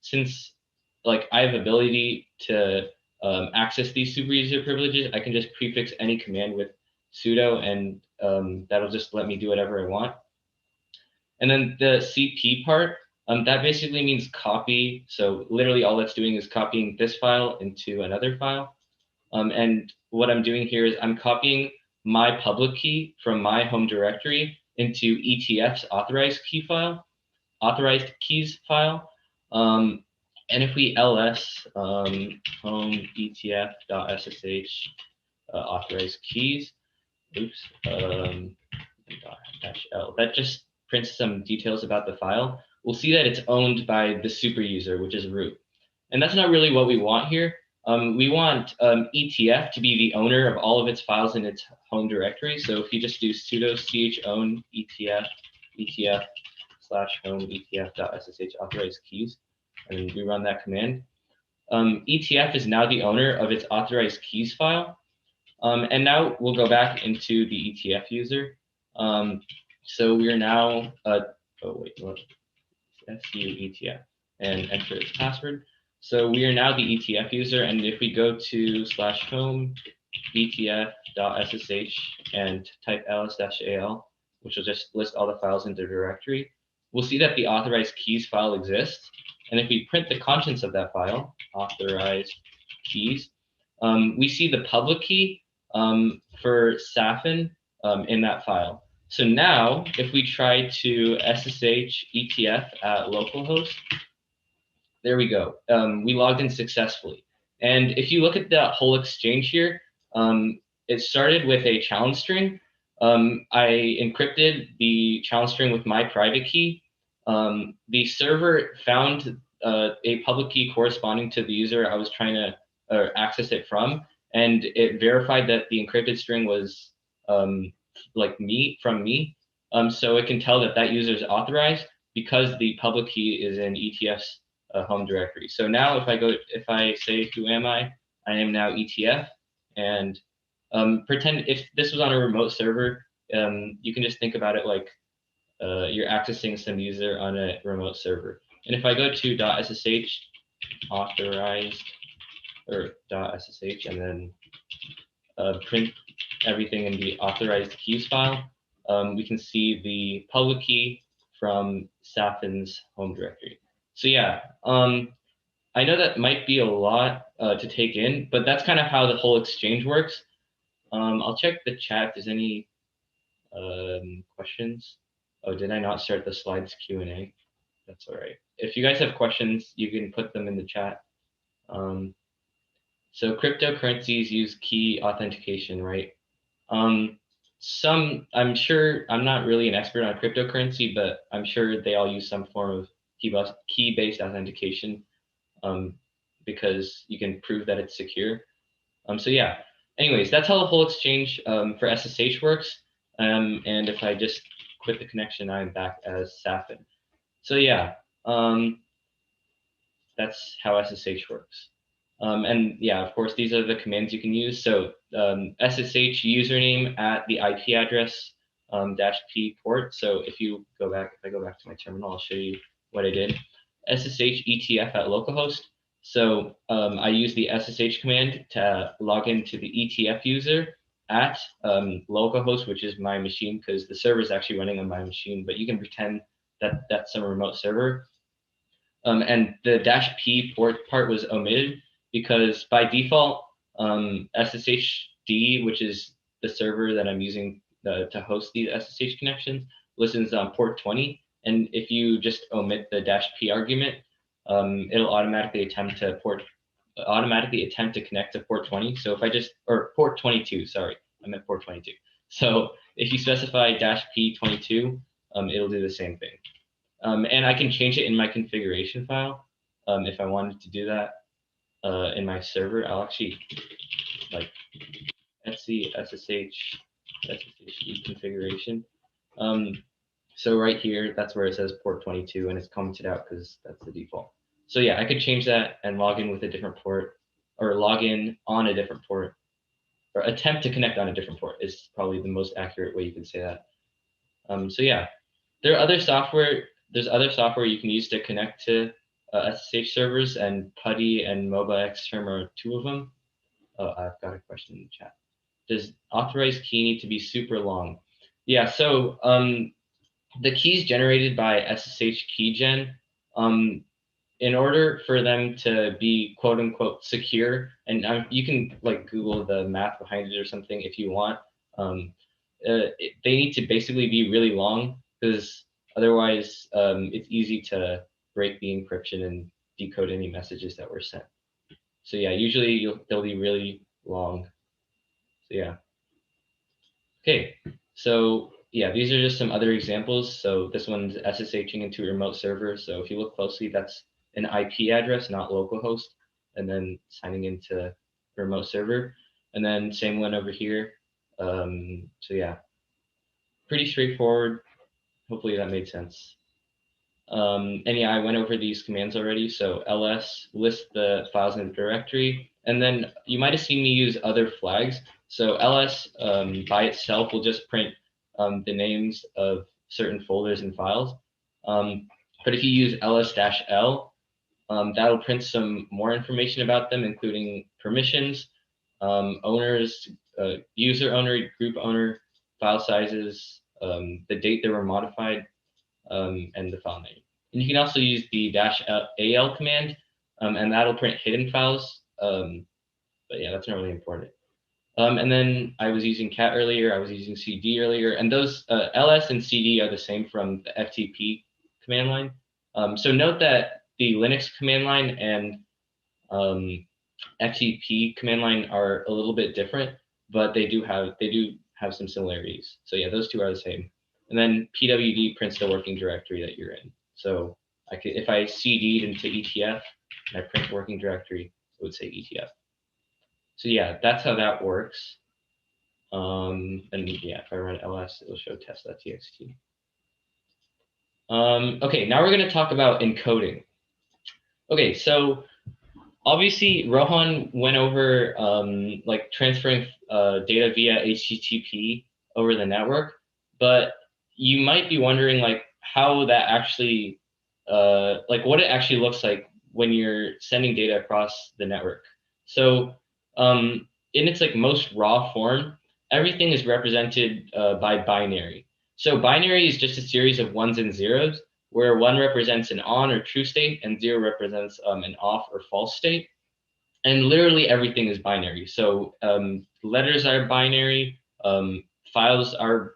since like I have ability to access these super user privileges, I can just prefix any command with sudo, and that'll just let me do whatever I want. And then the CP part, that basically means copy. So literally all that's doing is copying this file into another file. And what I'm doing here is I'm copying my public key from my home directory into ETF's authorized keys file. And if we ls home etf.ssh authorized keys, oops, -l, that just prints some details about the file. We'll see that it's owned by the super user, which is root. And that's not really what we want here. We want ETF to be the owner of all of its files in its home directory. So if you just do sudo chown etf/home etf.ssh authorized keys, and we run that command, ETF is now the owner of its authorized keys file. And now we'll go back into the ETF user. So we are now, su ETF, and enter its password. So we are now the ETF user, and if we go to /home etf.ssh and type ls-al, which will just list all the files in the directory, we'll see that the authorized keys file exists. And if we print the contents of that file, authorized keys, we see the public key for Sapin in that file. So now, if we try to SSH ETF at localhost, there we go. We logged in successfully. And if you look at that whole exchange here, it started with a challenge string. I encrypted the challenge string with my private key. The server found a public key corresponding to the user I was trying to access it from, and it verified that the encrypted string was from me. So it can tell that that user is authorized because the public key is in ETF's home directory. So now if I say, who am I? I am now ETF, and pretend if this was on a remote server, you can just think about it like you're accessing some user on a remote server. And if I go to .ssh authorized or .ssh and then print everything in the authorized keys file, we can see the public key from Sapin's home directory. So yeah, I know that might be a lot to take in, but that's kind of how the whole exchange works. I'll check the chat if there's any questions. Oh, did I not start the slides Q&A? That's all right. If you guys have questions, you can put them in the chat. So cryptocurrencies use key authentication, right? I'm sure, I'm not really an expert on cryptocurrency, but I'm sure they all use some form of key-based authentication because you can prove that it's secure. So yeah, anyways, that's how the whole exchange for SSH works. And if I just quit the connection, I'm back as Sapin. So yeah, that's how SSH works. And yeah, of course, these are the commands you can use. So SSH username at the IP address -p port. So if I go back to my terminal, I'll show you what I did. SSH ETF at localhost. So I use the SSH command to log into the ETF user at localhost, which is my machine, because the server is actually running on my machine, but you can pretend that that's some remote server. And the -p port part was omitted because by default, SSHD, which is the server that I'm using to host these SSH connections, listens on port 20. And if you just omit the -p argument, it'll automatically attempt to connect to port 20. So if I or port 22, sorry, I meant port 22. So if you specify -p22, it'll do the same thing. And I can change it in my configuration file if I wanted to do that in my server. I'll actually like etc ssh SSH configuration. So right here, that's where it says port 22, and it's commented out because that's the default. So yeah, I could change that and log in with a different port, or log in on a different port, or attempt to connect on a different port is probably the most accurate way you can say that. So yeah, there are other software. There's other software you can use to connect to SSH servers, and PuTTY and MobaXterm are two of them. Oh, I've got a question in the chat. Does authorized key need to be super long? Yeah, so the keys generated by SSH keygen, in order for them to be quote unquote secure, and you can like Google the math behind it or something if you want. They need to basically be really long because otherwise it's easy to break the encryption and decode any messages that were sent. So yeah, usually they'll be really long. So yeah. Okay, so yeah, these are just some other examples. So this one's SSHing into a remote server. So if you look closely, that's an IP address, not localhost, and then signing into a remote server. And then same one over here. So yeah, pretty straightforward. Hopefully that made sense. And yeah, I went over these commands already. So ls, list the files in the directory. And then you might have seen me use other flags. So ls by itself will just print the names of certain folders and files. But if you use ls-l, that'll print some more information about them, including permissions, owners, user owner, group owner, file sizes, the date they were modified, and the file name. And you can also use the -al command, and that'll print hidden files. But yeah, that's not really important. And then I was using cat earlier, I was using cd earlier, and those ls and cd are the same from the ftp command line. So note that the Linux command line and ftp command line are a little bit different, but they do have some similarities. So yeah, those two are the same. And then pwd prints the working directory that you're in. So I could, if I cd'd into etf and I print the working directory, it would say etf. So yeah, that's how that works. And yeah, if I run ls, it'll show test.txt. Okay, now we're going to talk about encoding. Okay, so obviously Rohan went over like transferring data via HTTP over the network, but you might be wondering like how that actually, like what it actually looks like when you're sending data across the network. So in its like most raw form, everything is represented by binary. So binary is just a series of ones and zeros, where one represents an on or true state and zero represents an off or false state. And literally everything is binary. So letters are binary, files are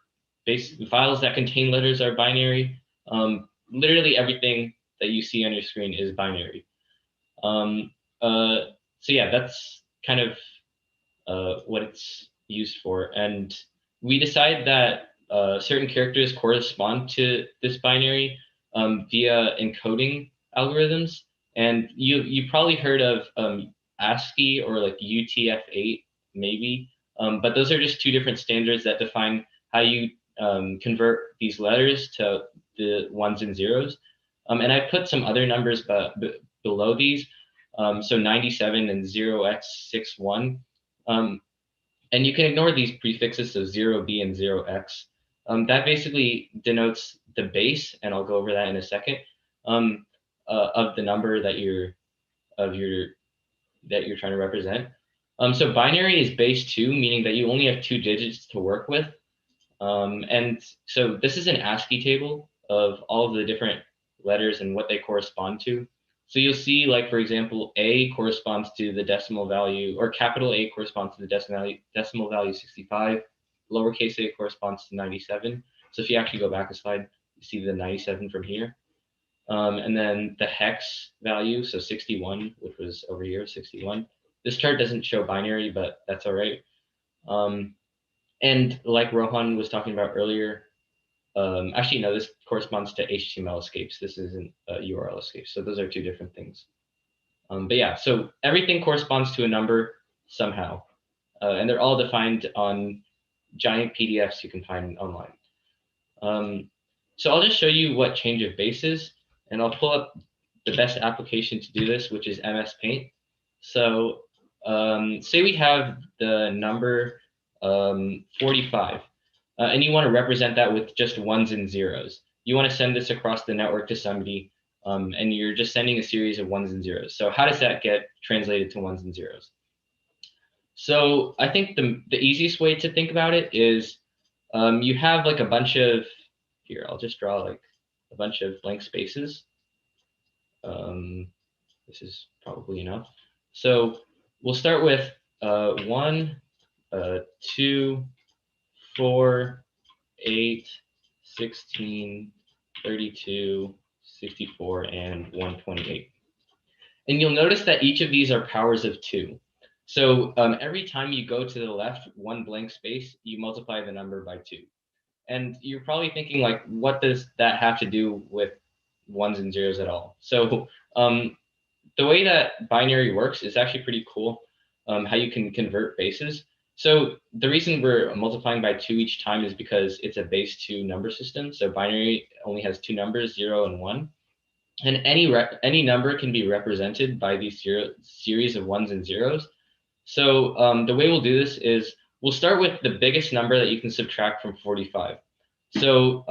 files that contain letters are binary. Literally everything that you see on your screen is binary. So yeah, that's kind of what it's used for. And we decide that certain characters correspond to this binary via encoding algorithms. And you probably heard of ASCII or like UTF-8 maybe, but those are just two different standards that define how you convert these letters to the ones and zeros. And I put some other numbers below these. So 97 and 0x61. And you can ignore these prefixes, so 0b and 0x. That basically denotes the base, and I'll go over that in a second, of the number that you're trying to represent. So binary is base 2, meaning that you only have 2 digits to work with. And so this is an ASCII table of all of the different letters and what they correspond to. So you'll see, like, for example, A corresponds to the decimal value, or capital A corresponds to the decimal value 65. Lowercase a corresponds to 97. So if you actually go back a slide, you see the 97 from here. And then the hex value, so 61, which was over here, 61. This chart doesn't show binary, but that's all right. And like Rohan was talking about earlier, actually, no, this corresponds to HTML escapes. This isn't URL escapes. So those are 2 different things. But yeah, so everything corresponds to a number somehow. And they're all defined on giant PDFs you can find online. So I'll just show you what change of base is, and I'll pull up the best application to do this, which is MS Paint. So say we have the number 45, and you want to represent that with just ones and zeros. You want to send this across the network to somebody, and you're just sending a series of ones and zeros. So how does that get translated to ones and zeros? So I think the easiest way to think about it is you have like a bunch of, here, I'll just draw like a bunch of blank spaces. This is probably enough. So we'll start with 1, 2, 4, 8, 16, 32, 64, and 128. And you'll notice that each of these are powers of 2. So every time you go to the left one blank space, you multiply the number by 2. And you're probably thinking, like, what does that have to do with ones and zeros at all? So the way that binary works is actually pretty cool, how you can convert bases. So the reason we're multiplying by 2 each time is because it's a base 2 number system. So binary only has 2 numbers, 0 and 1. And any number can be represented by these series of ones and zeros. So the way we'll do this is we'll start with the biggest number that you can subtract from 45. So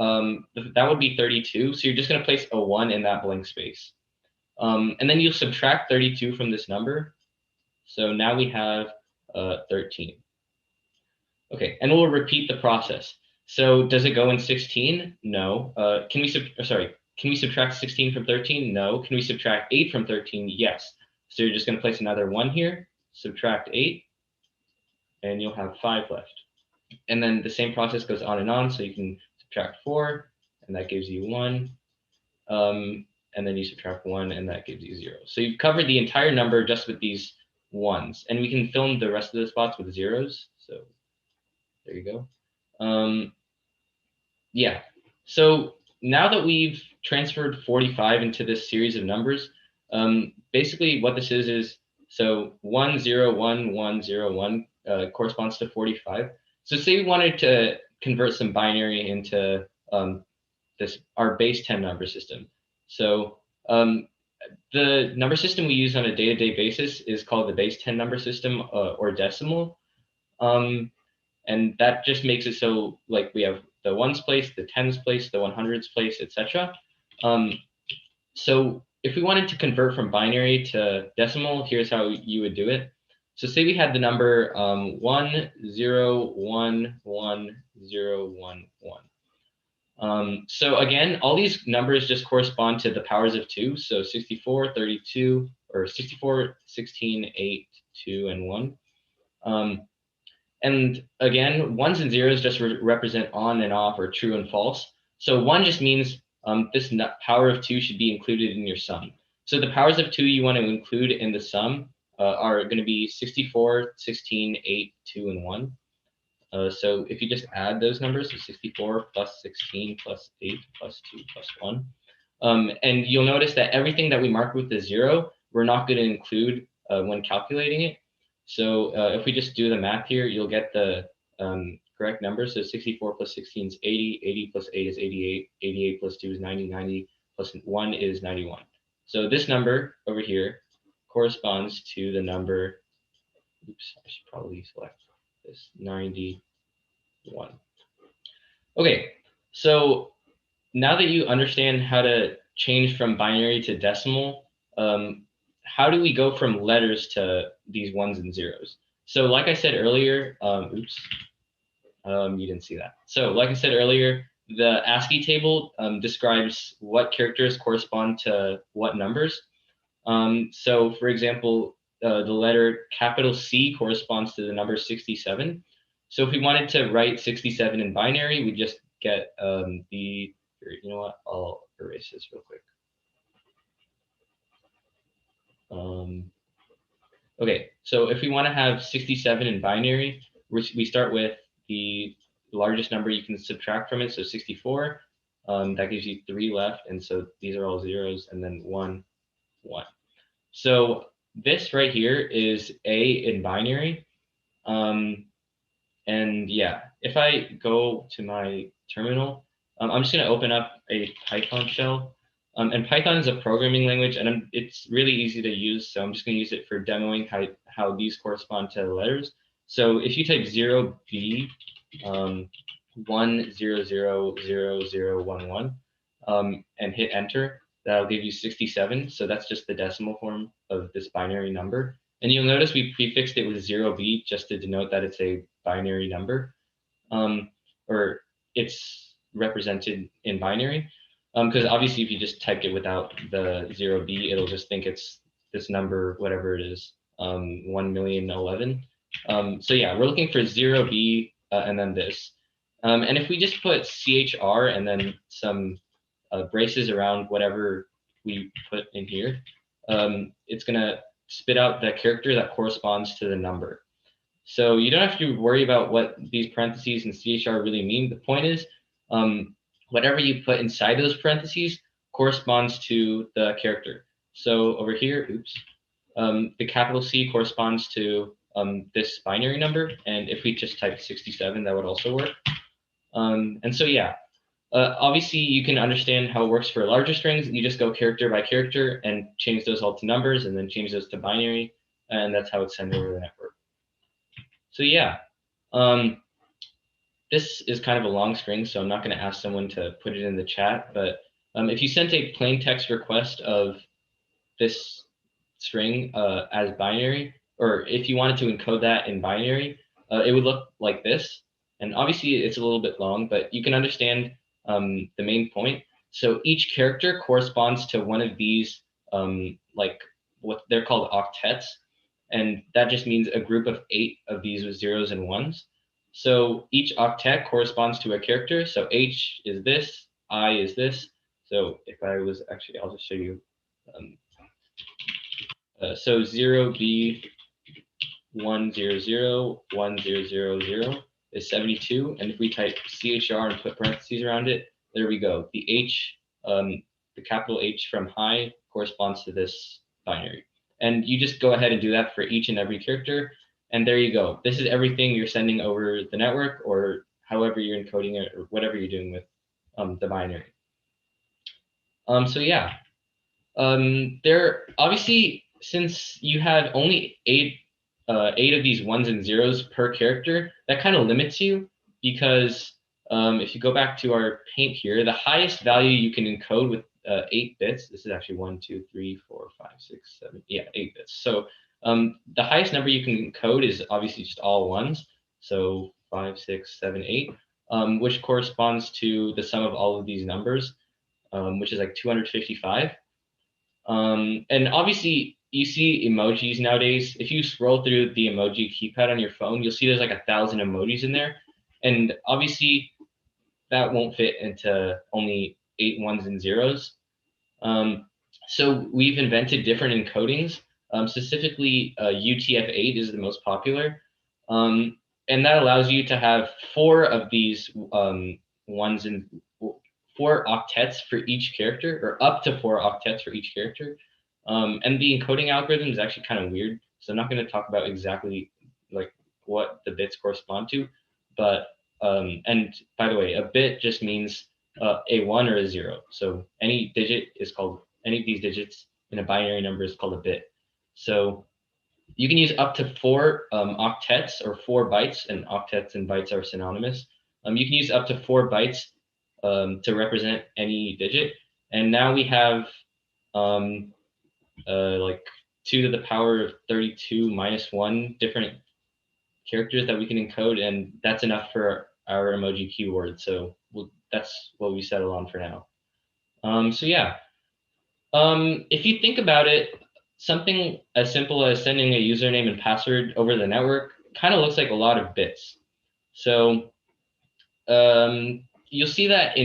that would be 32. So you're just going to place a 1 in that blank space. And then you'll subtract 32 from this number. So now we have 13. Okay, and we'll repeat the process. So does it go in 16? No. Can we subtract 16 from 13? No. Can we subtract 8 from 13? Yes. So you're just going to place another 1 here, subtract 8, and you'll have 5 left. And then the same process goes on and on. So you can subtract 4, and that gives you 1. And then you subtract 1, and that gives you 0. So you've covered the entire number just with these ones. And we can fill in the rest of the spots with zeros. So there you go. Yeah. So now that we've transferred 45 into this series of numbers, basically what this is so 1, 0, 1, 1, 0, 1 corresponds to 45. So say we wanted to convert some binary into our base 10 number system. So the number system we use on a day-to-day basis is called the base 10 number system or decimal. And that just makes it so, like, we have the ones place, the tens place, the 100s place, etc. So if we wanted to convert from binary to decimal, here's how you would do it. So say we had the number 1, 0, 1, 1, 0, 1, 1. So again, all these numbers just correspond to the powers of 2. So 64, 32, or 64, 16, 8, 2, and 1. And again, ones and zeros just represent on and off or true and false. So 1 just means this power of 2 should be included in your sum. So the powers of 2 you want to include in the sum are going to be 64, 16, 8, 2, and 1. So if you just add those numbers, so 64 plus 16 plus 8 plus 2 plus 1. And you'll notice that everything that we mark with the 0, we're not going to include when calculating it. So if we just do the math here, you'll get the correct number. So 64 plus 16 is 80, 80 plus 8 is 88, 88 plus 2 is 90, 90 plus 1 is 91. So this number over here corresponds to the number, oops, I should probably select this, 91. Okay, so now that you understand how to change from binary to decimal, how do we go from letters to these ones and zeros? So like I said earlier, oops, you didn't see that. So like I said earlier, the ASCII table describes what characters correspond to what numbers. So for example, the letter capital C corresponds to the number 67. So if we wanted to write 67 in binary, we just get you know what, I'll erase this real quick. Okay, so if we want to have 67 in binary, we start with the largest number you can subtract from it, so 64. That gives you 3 left, and so these are all zeros, and then 1, 1. So this right here is A in binary. And yeah, if I go to my terminal, I'm just going to open up a Python shell. And Python is a programming language, and it's really easy to use. So I'm just going to use it for demoing how these correspond to the letters. So if you type 0B 1000011 and hit enter, that'll give you 67. So that's just the decimal form of this binary number. And you'll notice we prefixed it with 0B just to denote that it's a binary number, or it's represented in binary. Because obviously if you just typed it without the 0B, it'll just think it's this number, whatever it is, 1,011,011. So yeah, we're looking for 0B and then this. And if we just put CHR and then some braces around whatever we put in here, it's going to spit out the character that corresponds to the number. So you don't have to worry about what these parentheses and CHR really mean. The point is, whatever you put inside those parentheses corresponds to the character. So over here, oops, the capital C corresponds to this binary number. And if we just type 67, that would also work. And so, yeah, obviously you can understand how it works for larger strings. You just go character by character and change those all to numbers and then change those to binary. And that's how it's sent over the network. So yeah, this is kind of a long string, so I'm not going to ask someone to put it in the chat. But if you sent a plain text request of this string as binary, or if you wanted to encode that in binary, it would look like this. And obviously it's a little bit long, but you can understand the main point. So each character corresponds to one of these, like what they're called octets. And that just means a group of 8 of these with zeros and ones. So each octet corresponds to a character. So H is this, I is this. So if I was actually, I'll just show you. So 0B 1001000 is 72. And if we type CHR and put parentheses around it, there we go. The H, the capital H from high corresponds to this binary. And you just go ahead and do that for each and every character. And there you go. This is everything you're sending over the network, or however you're encoding it, or whatever you're doing with the binary. So yeah, there obviously, since you have only eight of these ones and zeros per character, that kind of limits you, because if you go back to our paint here, the highest value you can encode with 8 bits, this is actually 1, 2, 3, 4, 5, 6, 7, yeah, 8 bits. So the highest number you can encode is obviously just all ones. So 5, 6, 7, 8, which corresponds to the sum of all of these numbers, which is like 255. And obviously you see emojis nowadays. If you scroll through the emoji keypad on your phone, you'll see there's like 1,000 emojis in there. And obviously that won't fit into only 8 ones and zeros. So we've invented different encodings. Specifically, UTF-8 is the most popular. And that allows you to have 4 of these ones and 4 octets for each character, or up to 4 octets for each character. And the encoding algorithm is actually kind of weird. So I'm not going to talk about exactly like what the bits correspond to, but and by the way, a bit just means a 1 or a 0. So any digit is called, any of these digits in a binary number is called a bit. So you can use up to 4 octets or 4 bytes, and octets and bytes are synonymous. You can use up to 4 bytes to represent any digit. And now we have like 2 to the power of 32 minus 1 different characters that we can encode, and that's enough for our emoji keyword. So that's what we settle on for now. So yeah, if you think about it, something as simple as sending a username and password over the network kind of looks like a lot of bits. So you'll see that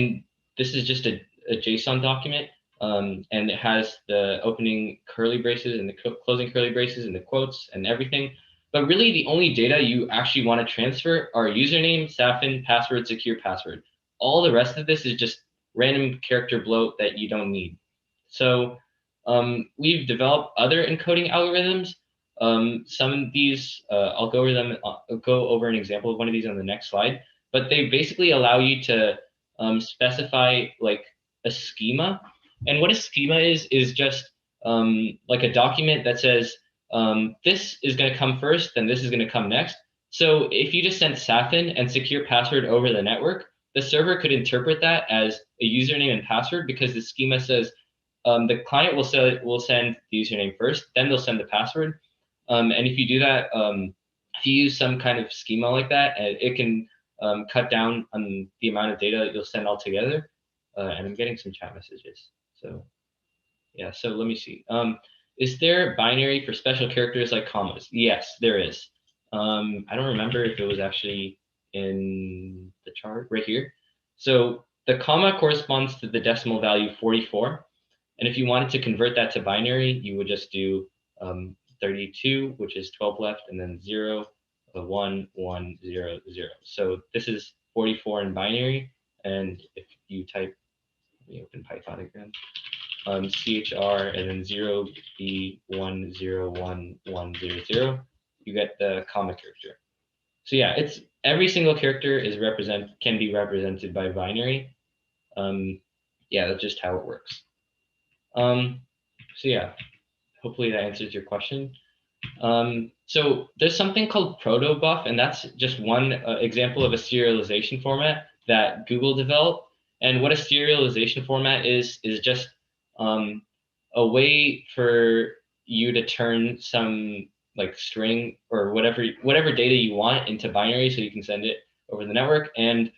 this is just a JSON document, and it has the opening curly braces and the closing curly braces and the quotes and everything. But really, the only data you actually want to transfer are username, Safin, password, secure password. All the rest of this is just random character bloat that you don't need. So we've developed other encoding algorithms Some of these, I'll go over them. I'll go over an example of one of these on the next slide. But they basically allow you to specify like a schema. And what a schema is just like a document that says this is going to come first, then this is going to come next. So if you just sent Safin and secure password over the network, the server could interpret that as a username and password because the schema says the client will send the username first, then they'll send the password. And if you do that, if you use some kind of schema like that, it can cut down on the amount of data that you'll send altogether. And I'm getting some chat messages. So yeah, so let me see. Is there binary for special characters like commas? Yes, there is. I don't remember if it was actually in the chart right here. So the comma corresponds to the decimal value 44. And if you wanted to convert that to binary, you would just do 32, which is 12 left, and then 0, 1, 1, 0, 0. So this is 44 in binary. And if you type, let me open Python again, CHR and then 0B101100, you get the comma character. So yeah, it's every single character can be represented by binary. Yeah, that's just how it works. So yeah, hopefully that answers your question. So there's something called protobuf, and that's just one example of a serialization format that Google developed. And what a serialization format is just a way for you to turn some like string or whatever data you want into binary, so you can send it over the network, and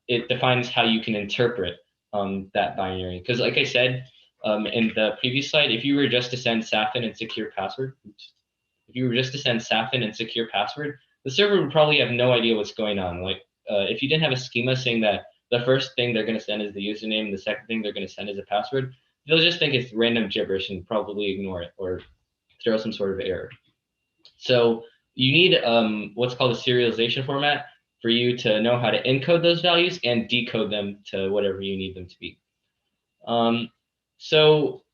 it defines how you can interpret that binary. Because like I said in the previous slide, if you were just to send Safin and secure password, if you were just to send Safin and secure password, the server would probably have no idea what's going on. Like if you didn't have a schema saying that the first thing they're going to send is the username, and the second thing they're going to send is a password, they'll just think it's random gibberish and probably ignore it or throw some sort of error. So you need what's called a serialization format for you to know how to encode those values and decode them to whatever you need them to be. So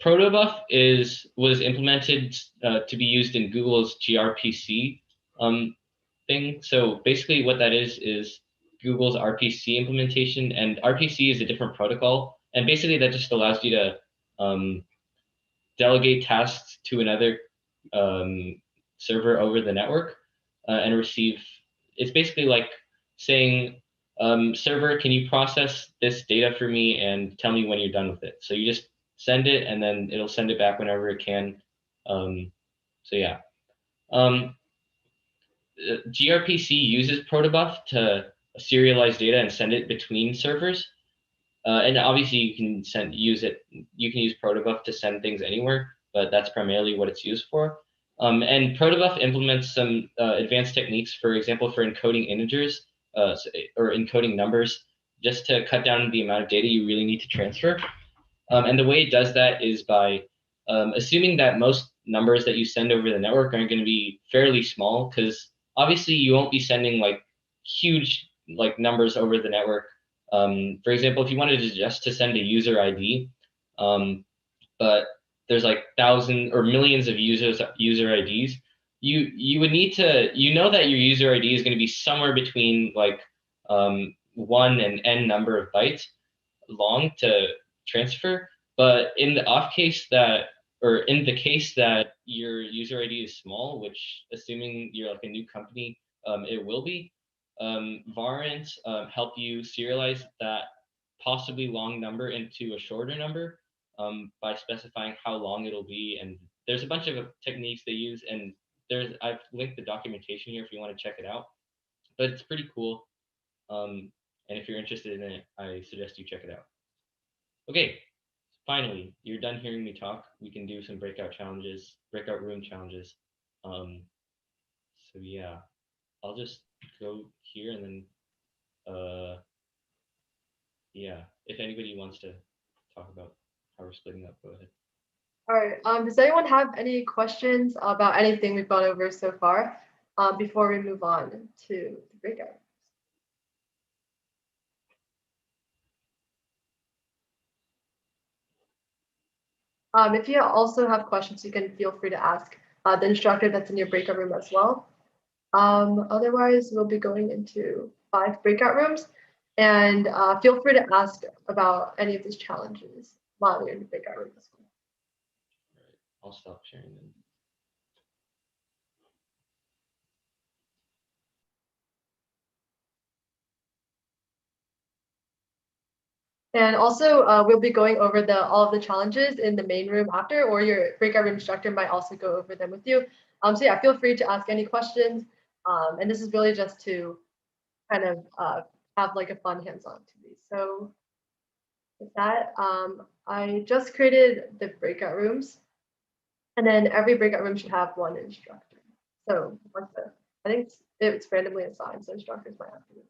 protobuf was implemented to be used in Google's gRPC thing. So basically what that is Google's RPC implementation, and RPC is a different protocol. And basically that just allows you to delegate tasks to another server over the network and receive. It's basically like saying, server, can you process this data for me and tell me when you're done with it? So you just send it, and then it'll send it back whenever it can. So yeah. gRPC uses protobuf to serialize data and send it between servers. And obviously you can use protobuf to send things anywhere, but that's primarily what it's used for. And protobuf implements some advanced techniques, for example, for encoding integers or encoding numbers, just to cut down the amount of data you really need to transfer. And the way it does that is by assuming that most numbers that you send over the network are going to be fairly small, because obviously you won't be sending like huge like numbers over the network. For example, if you wanted to send a user ID, but there's like thousands or millions of user IDs, you would need to, that your user ID is going to be somewhere between like 1 and n number of bytes long to transfer. But in the case that your user ID is small, which assuming you're like a new company, it will be, variants help you serialize that possibly long number into a shorter number by specifying how long it'll be. And there's a bunch of techniques they use, and I've linked the documentation here if you want to check it out. But it's pretty cool. And if you're interested in it, I suggest you check it out. Okay, finally, you're done hearing me talk. We can do some breakout room challenges. So yeah, I'll just go here, and then yeah, if anybody wants to talk about how we're splitting up, go ahead. All right. Does anyone have any questions about anything we've gone over so far before we move on to the breakout? If you also have questions, you can feel free to ask the instructor that's in your breakout room as well. Otherwise, we'll be going into 5 breakout rooms, and feel free to ask about any of these challenges while you're in the breakout room as well. All right, I'll stop sharing then. And also, we'll be going over all of the challenges in the main room after, or your breakout room instructor might also go over them with you. So yeah, feel free to ask any questions. And this is really just to kind of have like a fun hands-on to these. So with that, I just created the breakout rooms, and then every breakout room should have one instructor. So I think it's randomly assigned, so instructors might have to do it.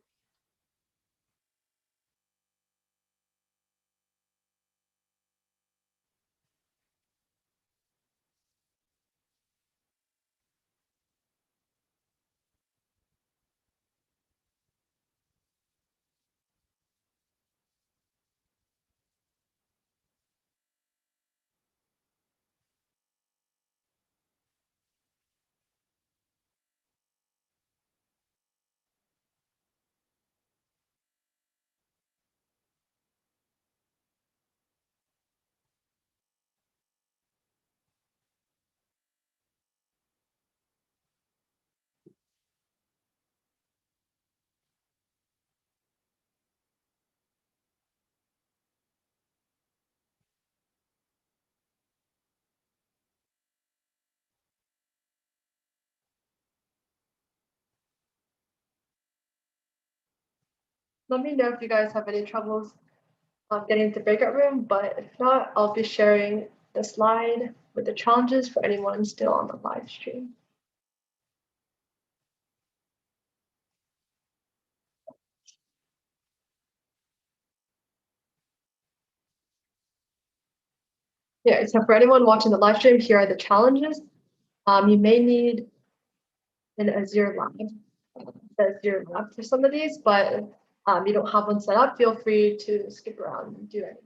Let me know if you guys have any troubles getting into the breakout room, but if not, I'll be sharing the slide with the challenges for anyone still on the live stream. Yeah, so for anyone watching the live stream, here are the challenges. You may need an Azure lab, the Azure lab for some of these, but you don't have one set up, feel free to skip around and do it.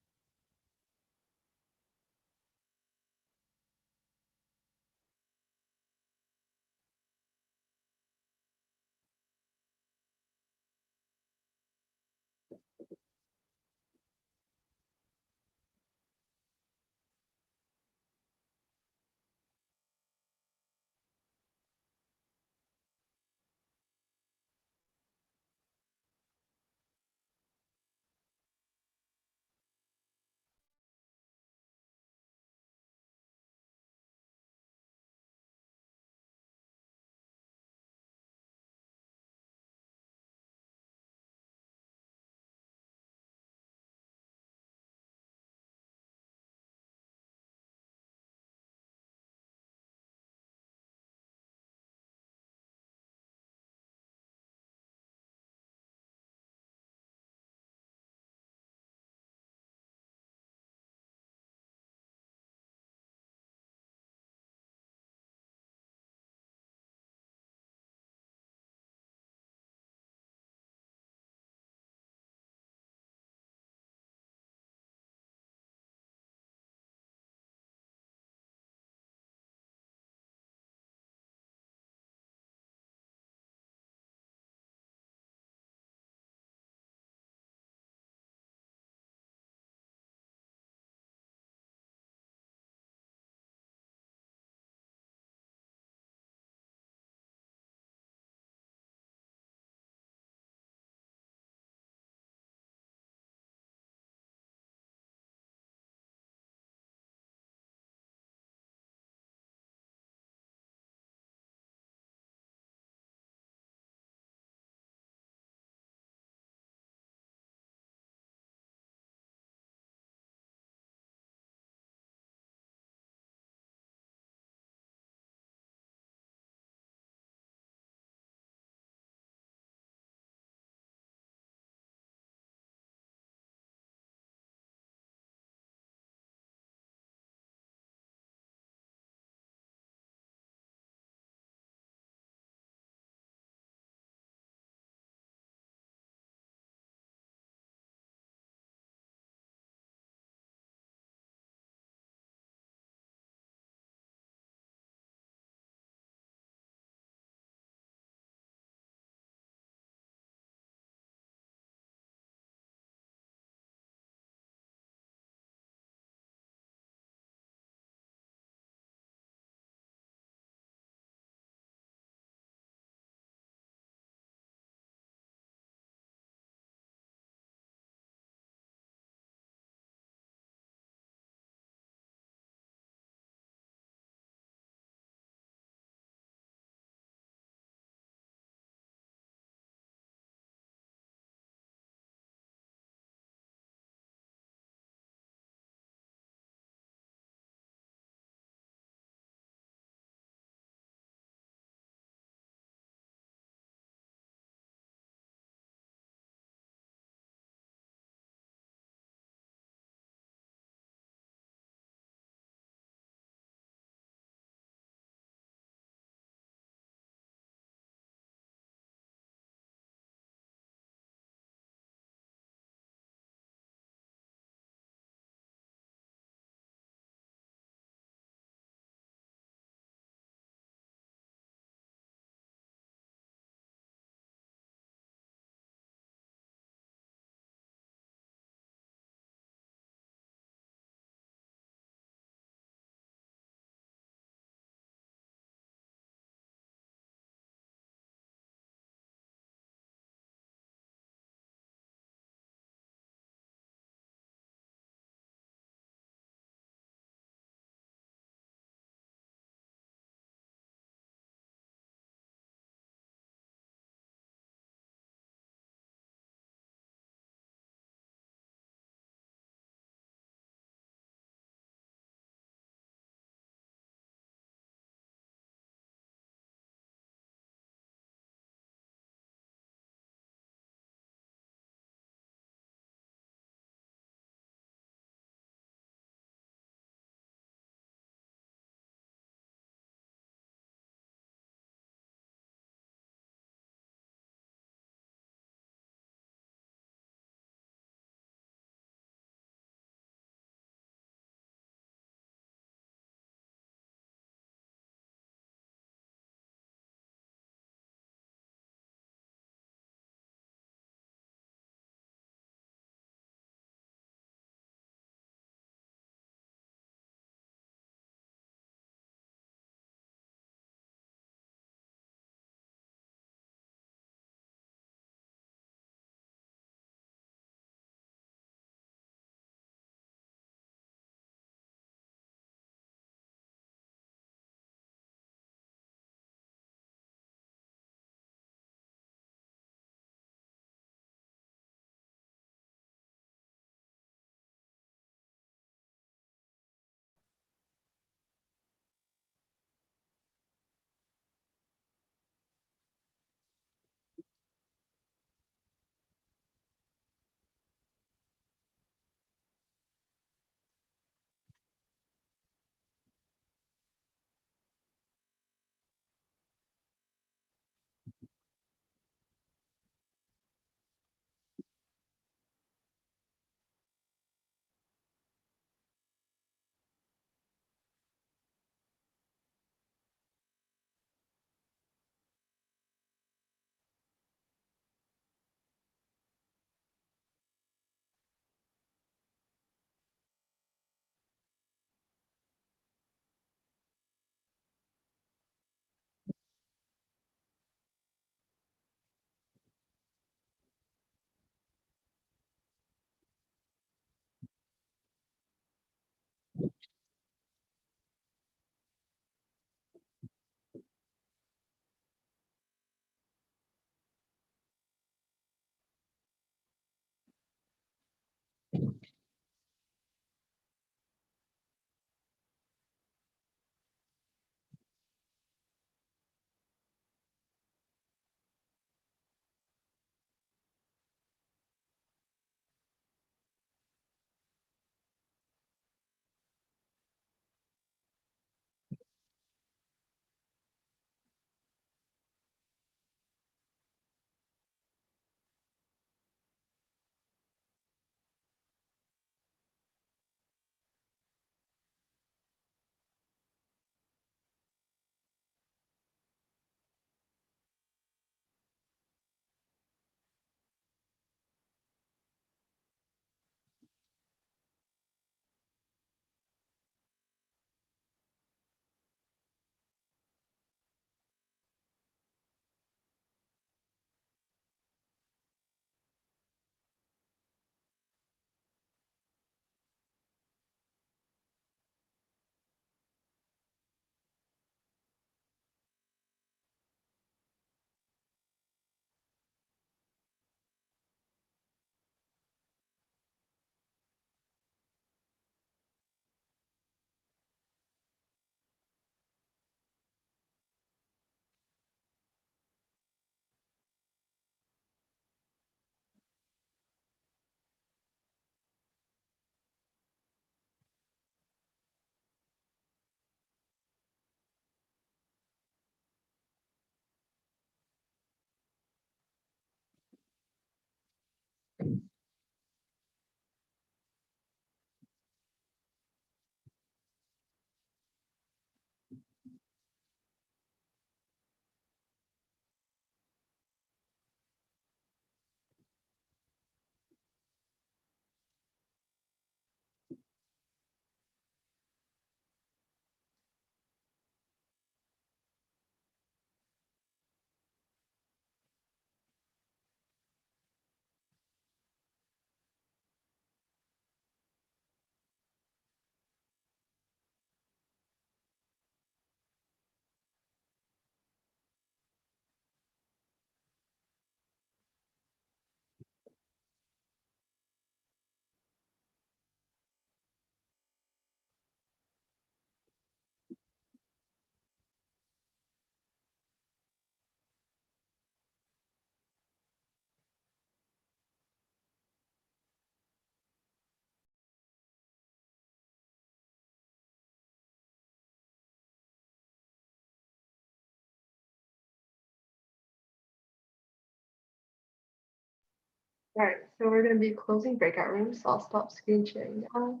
All right, so we're going to be closing breakout rooms. So I'll stop screen sharing now.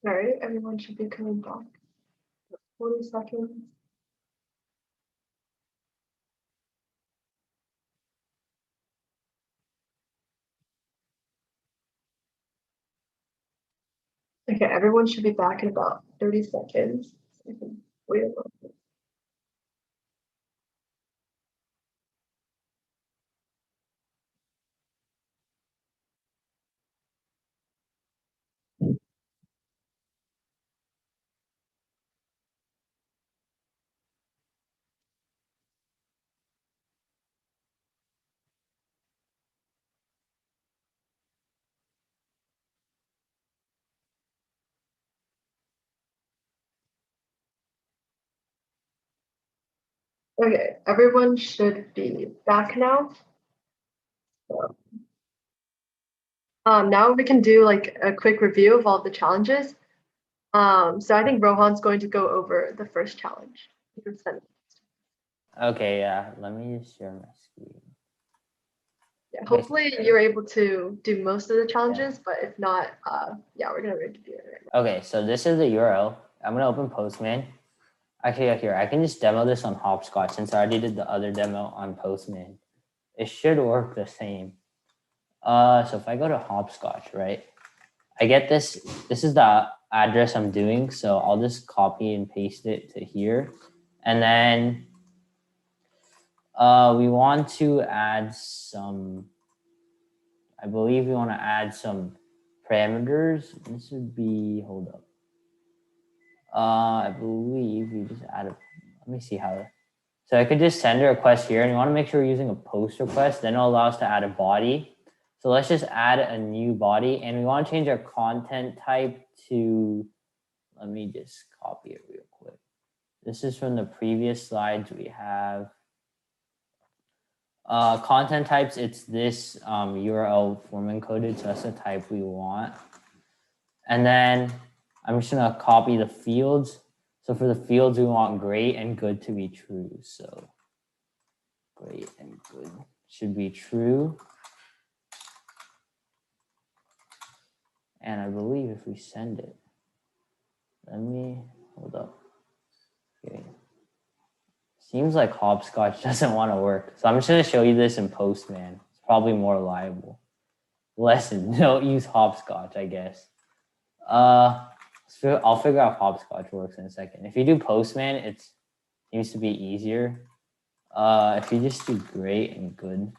All right, everyone should be coming back. 40 seconds. Okay, everyone should be back in about 30 seconds. So I can wait a little bit. Okay, everyone should be back now. So, now we can do like a quick review of all the challenges. So I think Rohan's going to go over the first challenge. You can send it. Okay, yeah. Let me just share my screen. Yeah, hopefully you're able to do most of the challenges, but if not, yeah, we're gonna review it right now. Okay, so this is the URL. I'm gonna open Postman. Actually, here, I can just demo this on Hopscotch since I already did the other demo on Postman. It should work the same. So if I go to Hopscotch, right, I get this. This is the address I'm doing, so I'll just copy and paste it to here. And then we want to add some, I believe we want to add some parameters. This would be, hold up. I believe we just add a, let me see how, so I could just send a request here and you want to make sure we're using a post request, then it'll allow us to add a body. So let's just add a new body and we want to change our content type to, let me just copy it real quick. This is from the previous slides we have. Content types, it's this URL form encoded, so that's the type we want. And then I'm just gonna copy the fields. So for the fields, we want great and good to be true. So great and good should be true. And I believe if we send it, let me, hold up. Okay. Seems like Hopscotch doesn't want to work. So I'm just gonna show you this in Postman. It's probably more reliable. Lesson, don't use Hopscotch, I guess. So I'll figure out if Hopscotch works in a second. If you do Postman, it seems to be easier. If you just do great and good,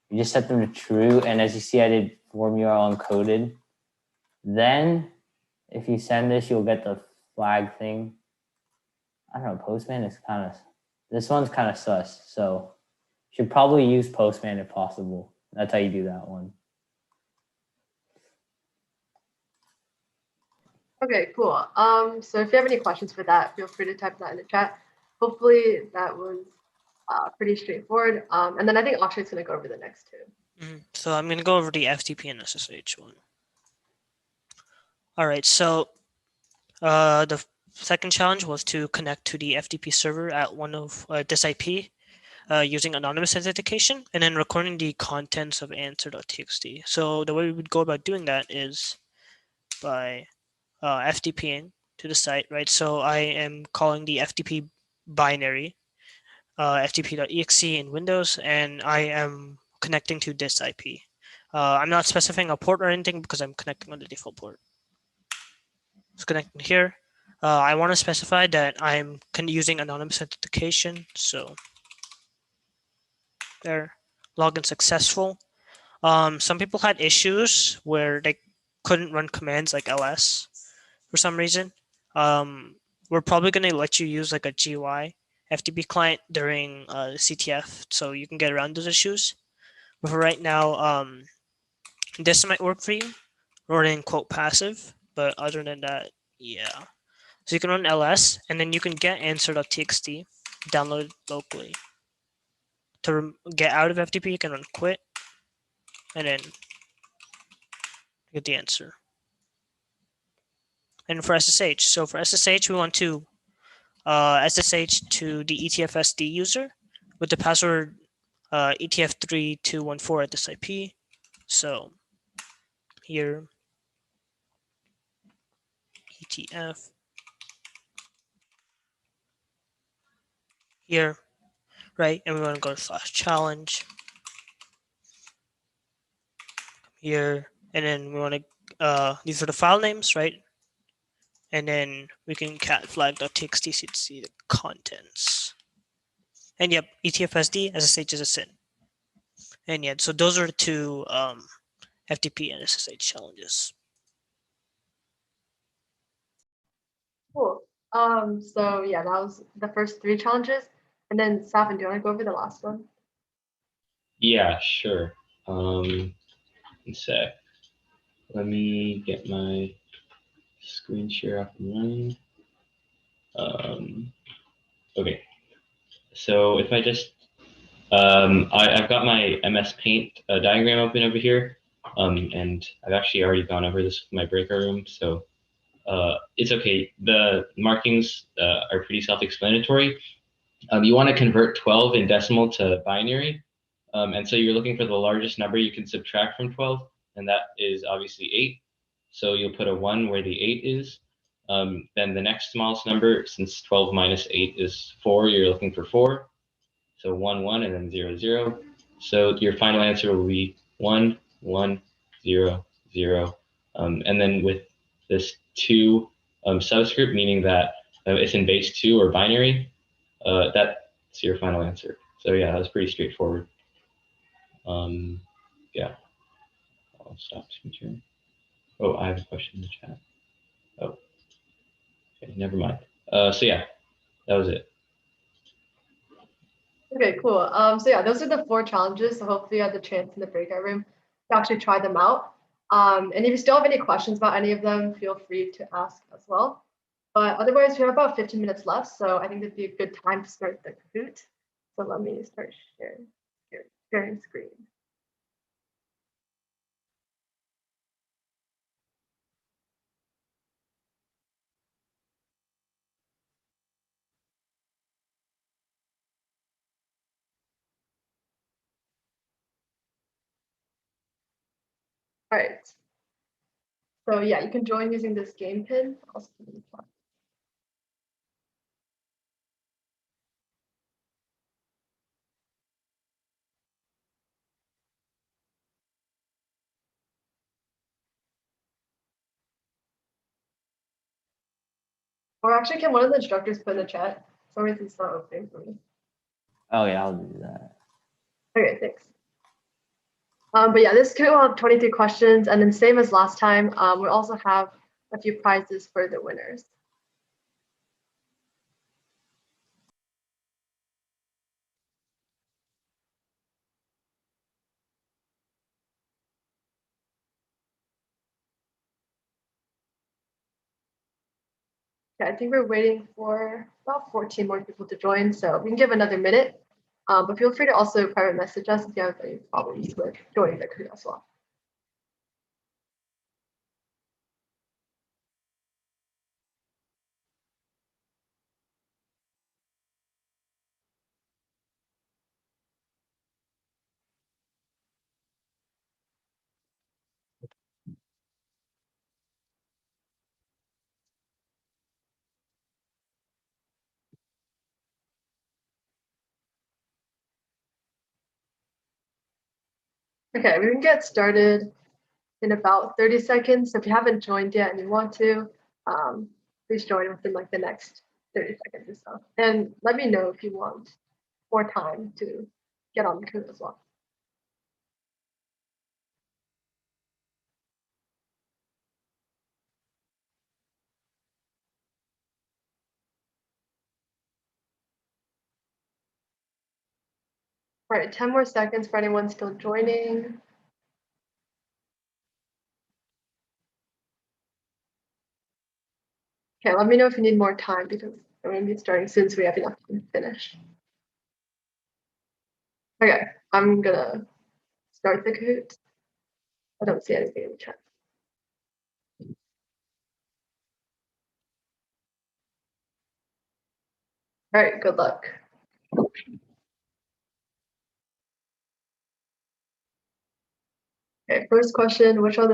you just set them to true. And as you see, I did form URL encoded. Then if you send this, you'll get the flag thing. I don't know, Postman is kind of, this one's kind of sus. So you should probably use Postman if possible. That's how you do that one. Okay, cool. So if you have any questions for that, feel free to type that in the chat. Hopefully that was pretty straightforward. And then I think Akshay's gonna go over the next two. So I'm going to go over the FTP and SSH one. All right, so the second challenge was to connect to the FTP server at one of this IP using anonymous authentication and then recording the contents of answer.txt. So the way we would go about doing that is by FTPing to the site, right? So I am calling the FTP binary, ftp.exe in Windows, and I am connecting to this IP. I'm not specifying a port or anything because I'm connecting on the default port. It's connecting here. I want to specify that I'm using anonymous authentication. So there, login successful. Some people had issues where they couldn't run commands like ls for some reason. We're probably going to let you use like a GUI FTP client during CTF so you can get around those issues. But for right now, this might work for you, running quote passive. But other than that, yeah. So you can run ls and then you can get answer.txt downloaded locally. To get out of FTP, you can run quit and then get the answer. And for SSH, so for SSH, we want to SSH to the ETFSD user with the password ETF3214 at this IP. So here, ETF here, right? And we want to go to /challenge here, and then we want to these are the file names, right? And then we can cat flag.txt to see the contents. And yep, ETFSD SSH is a SYN. And yet, so those are the two FTP and SSH challenges. Cool. So yeah, that was the first 3 challenges. And then Savin, do you want to go over the last one? Yeah, sure. One sec. Let me get my screen share up and running. Okay. So if I just, I've got my MS Paint diagram open over here, and I've actually already gone over this with my breakout room, so it's okay. The markings are pretty self-explanatory. You want to convert 12 in decimal to binary, and so you're looking for the largest number you can subtract from 12, and that is obviously 8. So you'll put a 1 where the 8 is. Then the next smallest number, since 12 minus 8 is 4, you're looking for 4. So 1, 1, and then 0, 0. So your final answer will be 1, 1, 0, 0. And then with this 2 subscript, meaning that it's in base 2 or binary, that's your final answer. So yeah, that was pretty straightforward. Yeah, I'll stop screen sharing. Oh, I have a question in the chat. Oh, okay, never mind. So yeah, that was it. Okay, cool. So yeah, those are the 4 challenges. So hopefully you had the chance in the breakout room to actually try them out. And if you still have any questions about any of them, feel free to ask as well. But otherwise, we have about 15 minutes left. So I think it'd be a good time to start the Kahoot. So let me start sharing screen. All right. So yeah, you can join using this game pin. Or actually, can one of the instructors put in the chat? For some reason it's not opening for me. Oh yeah, I'll do that. Okay, thanks. But yeah, this Kahoot will have 23 questions, and then same as last time, we'll also have a few prizes for the winners. Okay, I think we're waiting for about 14 more people to join, so we can give another minute. But feel free to also private message us if you have any problems with joining the Kahoot as well. Okay, we can get started in about 30 seconds. So if you haven't joined yet and you want to, please join within like the next 30 seconds or so. And let me know if you want more time to get on the Kahoot as well. All right, 10 more seconds for anyone still joining. Okay, let me know if you need more time because I'm going to be starting soon so we have enough time to finish. Okay, I'm going to start the Kahoot. I don't see anything in the chat. All right, good luck. Okay, first question, which are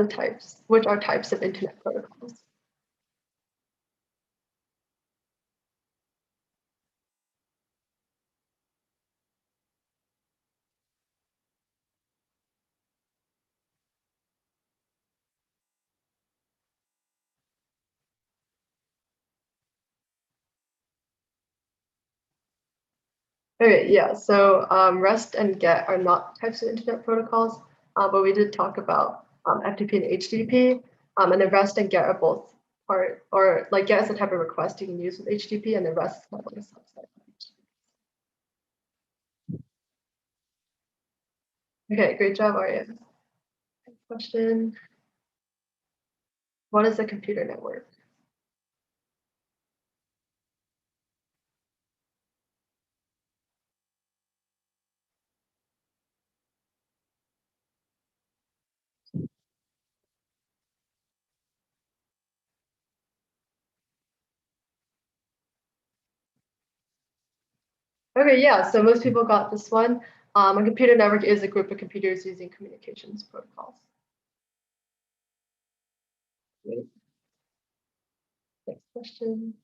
types of internet protocols? Okay, yeah, so REST and GET are not types of internet protocols, but we did talk about FTP and HTTP, and then REST and GET are both part, or like GET is a type of request you can use with HTTP, and then REST is kind of like a subset. Okay, great job, Arya. Next question. What is a computer network? Okay, yeah, so most people got this one. A computer network is a group of computers using communications protocols. Great. Next question.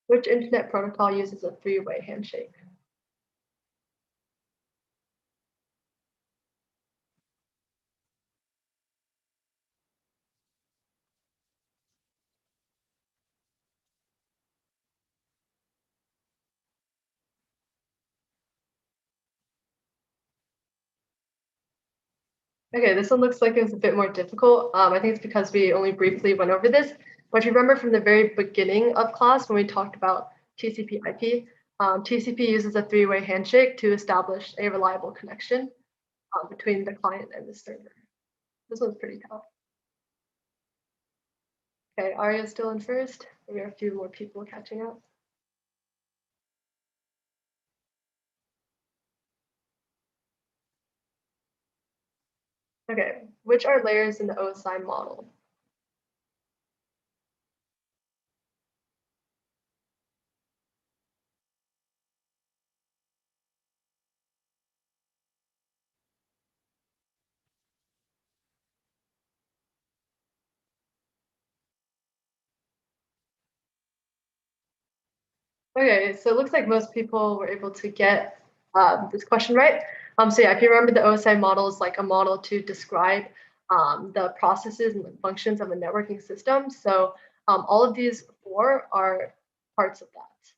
Which internet protocol uses a three-way handshake? Okay, this one looks like it's a bit more difficult. I think it's because we only briefly went over this. But if you remember from the very beginning of class when we talked about TCP/IP, TCP uses a three-way handshake to establish a reliable connection between the client and the server. This one's pretty tough. Okay, Arya's still in first. We have a few more people catching up. Okay, which are layers in the OSI model? Okay, so it looks like most people were able to get this question right. So yeah, if you remember, the OSI model is like a model to describe the processes and the functions of a networking system. So all of these four are parts of that.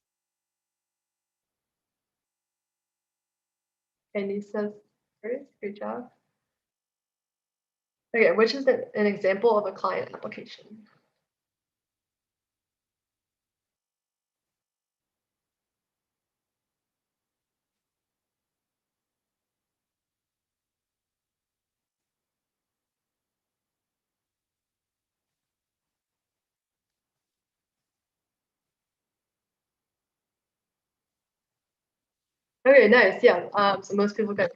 And he says first, great job. Okay, which is an example of a client application? Okay, nice. Yeah. So most people got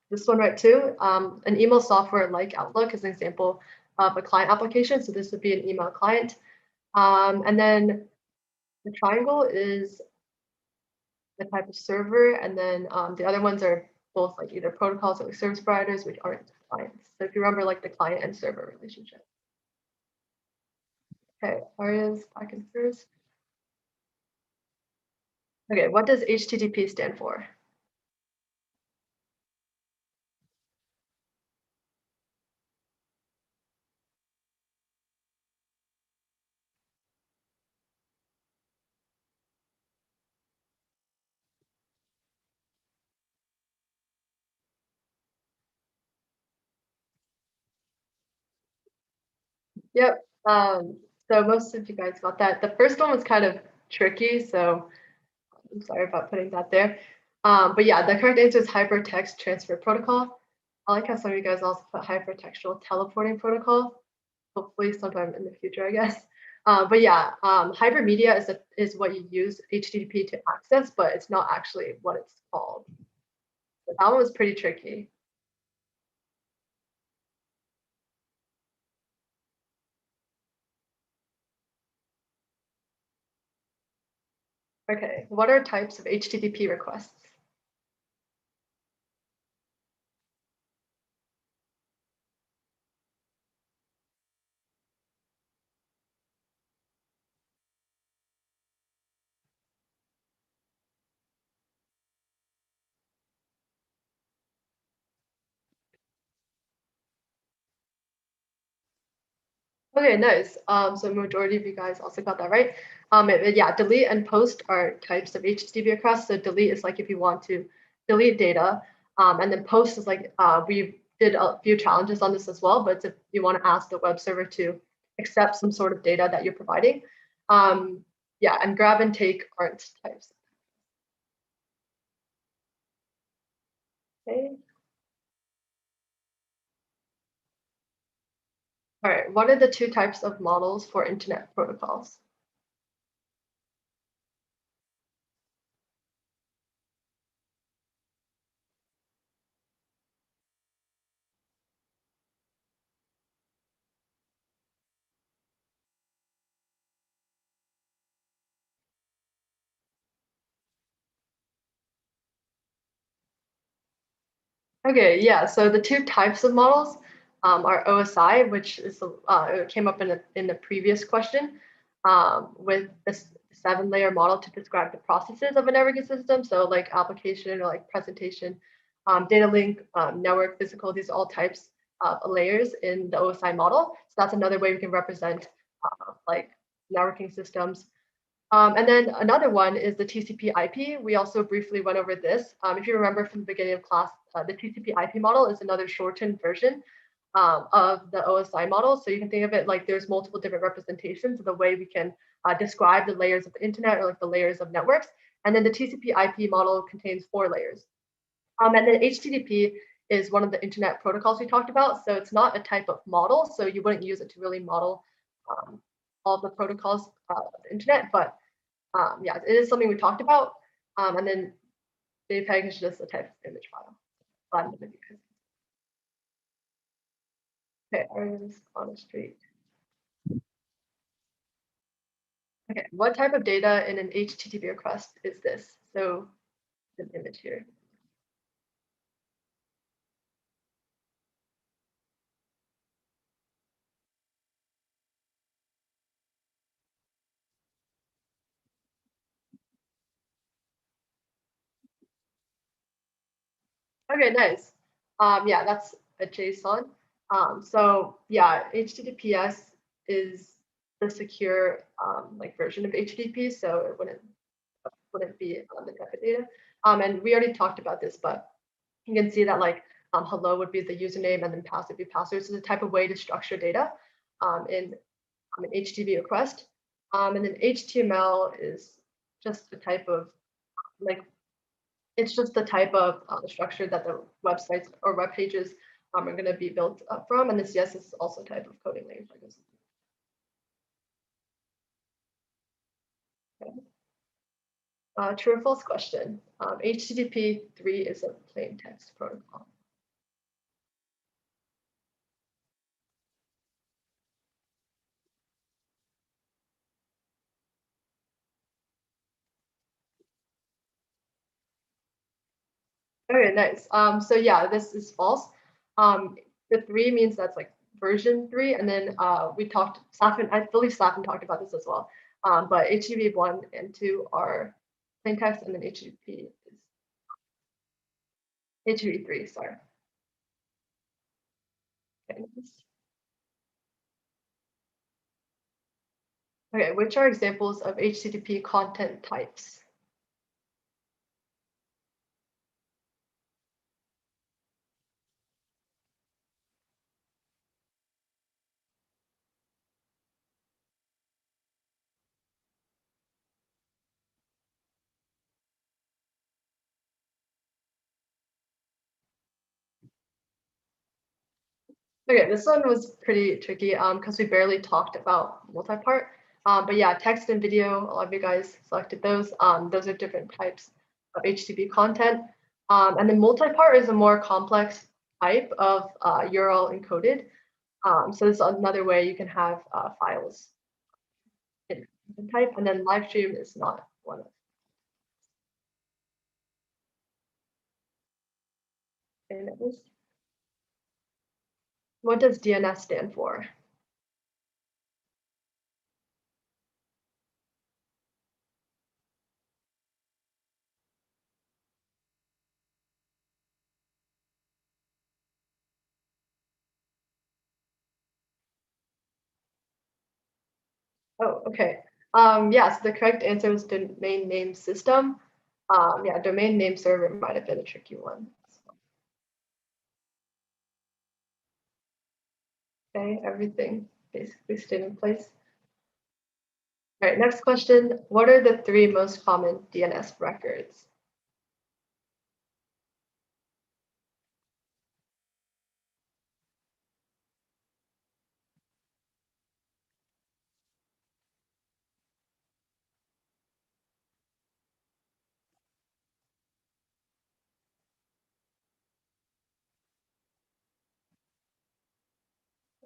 this one right too. An email software like Outlook is an example of a client application. So this would be an email client. And then the triangle is the type of server. And then the other ones are both like either protocols or service providers, which aren't clients. So if you remember like the client and server relationship. Okay, Arya's back in first. Okay, what does HTTP stand for? Yep. So most of you guys got that. The first one was kind of tricky, so I'm sorry about putting that there. But yeah, the correct answer is hypertext transfer protocol. I like how some of you guys also put hypertextual teleporting protocol. Hopefully sometime in the future, I guess. But yeah, hypermedia is what you use HTTP to access, but it's not actually what it's called. But that one was pretty tricky. Okay, what are types of HTTP requests? Okay, nice. So majority of you guys also got that right. Yeah, delete and post are types of HTTP requests. So delete is like if you want to delete data, and then post is like we did a few challenges on this as well, but it's if you want to ask the web server to accept some sort of data that you're providing. Yeah, and grab and take aren't types. Okay. All right, what are the two types of models for internet protocols? Okay, yeah. So the two types of models are OSI, which is it came up in the previous question, with a 7-layer model to describe the processes of a networking system. So like application or like presentation, data link, network, physical. These are all types of layers in the OSI model. So that's another way we can represent like networking systems. And then another one is the TCP/IP. We also briefly went over this. If you remember from the beginning of class, the TCP/IP model is another shortened version of the OSI model. So you can think of it like there's multiple different representations of the way we can describe the layers of the internet or like the layers of networks. And then the TCP/IP model contains 4 layers. And then HTTP is one of the internet protocols we talked about. So it's not a type of model. So you wouldn't use it to really model all of the protocols of the internet, but yeah, it is something we talked about. And then JPEG is just a type of image file. Okay, errors on the street. Okay, what type of data in an HTTP request is this? So an image here. Okay, nice. Yeah, that's a JSON. So yeah, HTTPS is the secure like version of HTTP, so it wouldn't be on the type of data. And we already talked about this, but you can see that like hello would be the username and then pass would be password. So it's a type of way to structure data in an HTTP request. And then HTML is just a type of like it's just the type of structure that the websites or web pages are going to be built up from. And this CSS is also a type of coding language, I guess. Okay. True or false question. HTTP 3 is a plain text protocol. Very nice. So yeah, this is false. The 3 means that's like version 3, and then we talked. Safin, I believe Safin talked about this as well. But HTTP 1 and 2 are plain text, and then HTTP is HTTP 3. Sorry. Okay. Okay, which are examples of HTTP content types? Okay, this one was pretty tricky because we barely talked about multi-part. But yeah, text and video, a lot of you guys selected those. Those are different types of HTTP content. And then multi-part is a more complex type of URL encoded. So this is another way you can have files in type, and then live stream is not one of Okay, nice. What does DNS stand for? Oh, okay. Yeah, so the correct answer was domain name system. Yeah, domain name server might have been a tricky one. Okay, everything basically stayed in place. All right, next question. What are the 3 most common DNS records?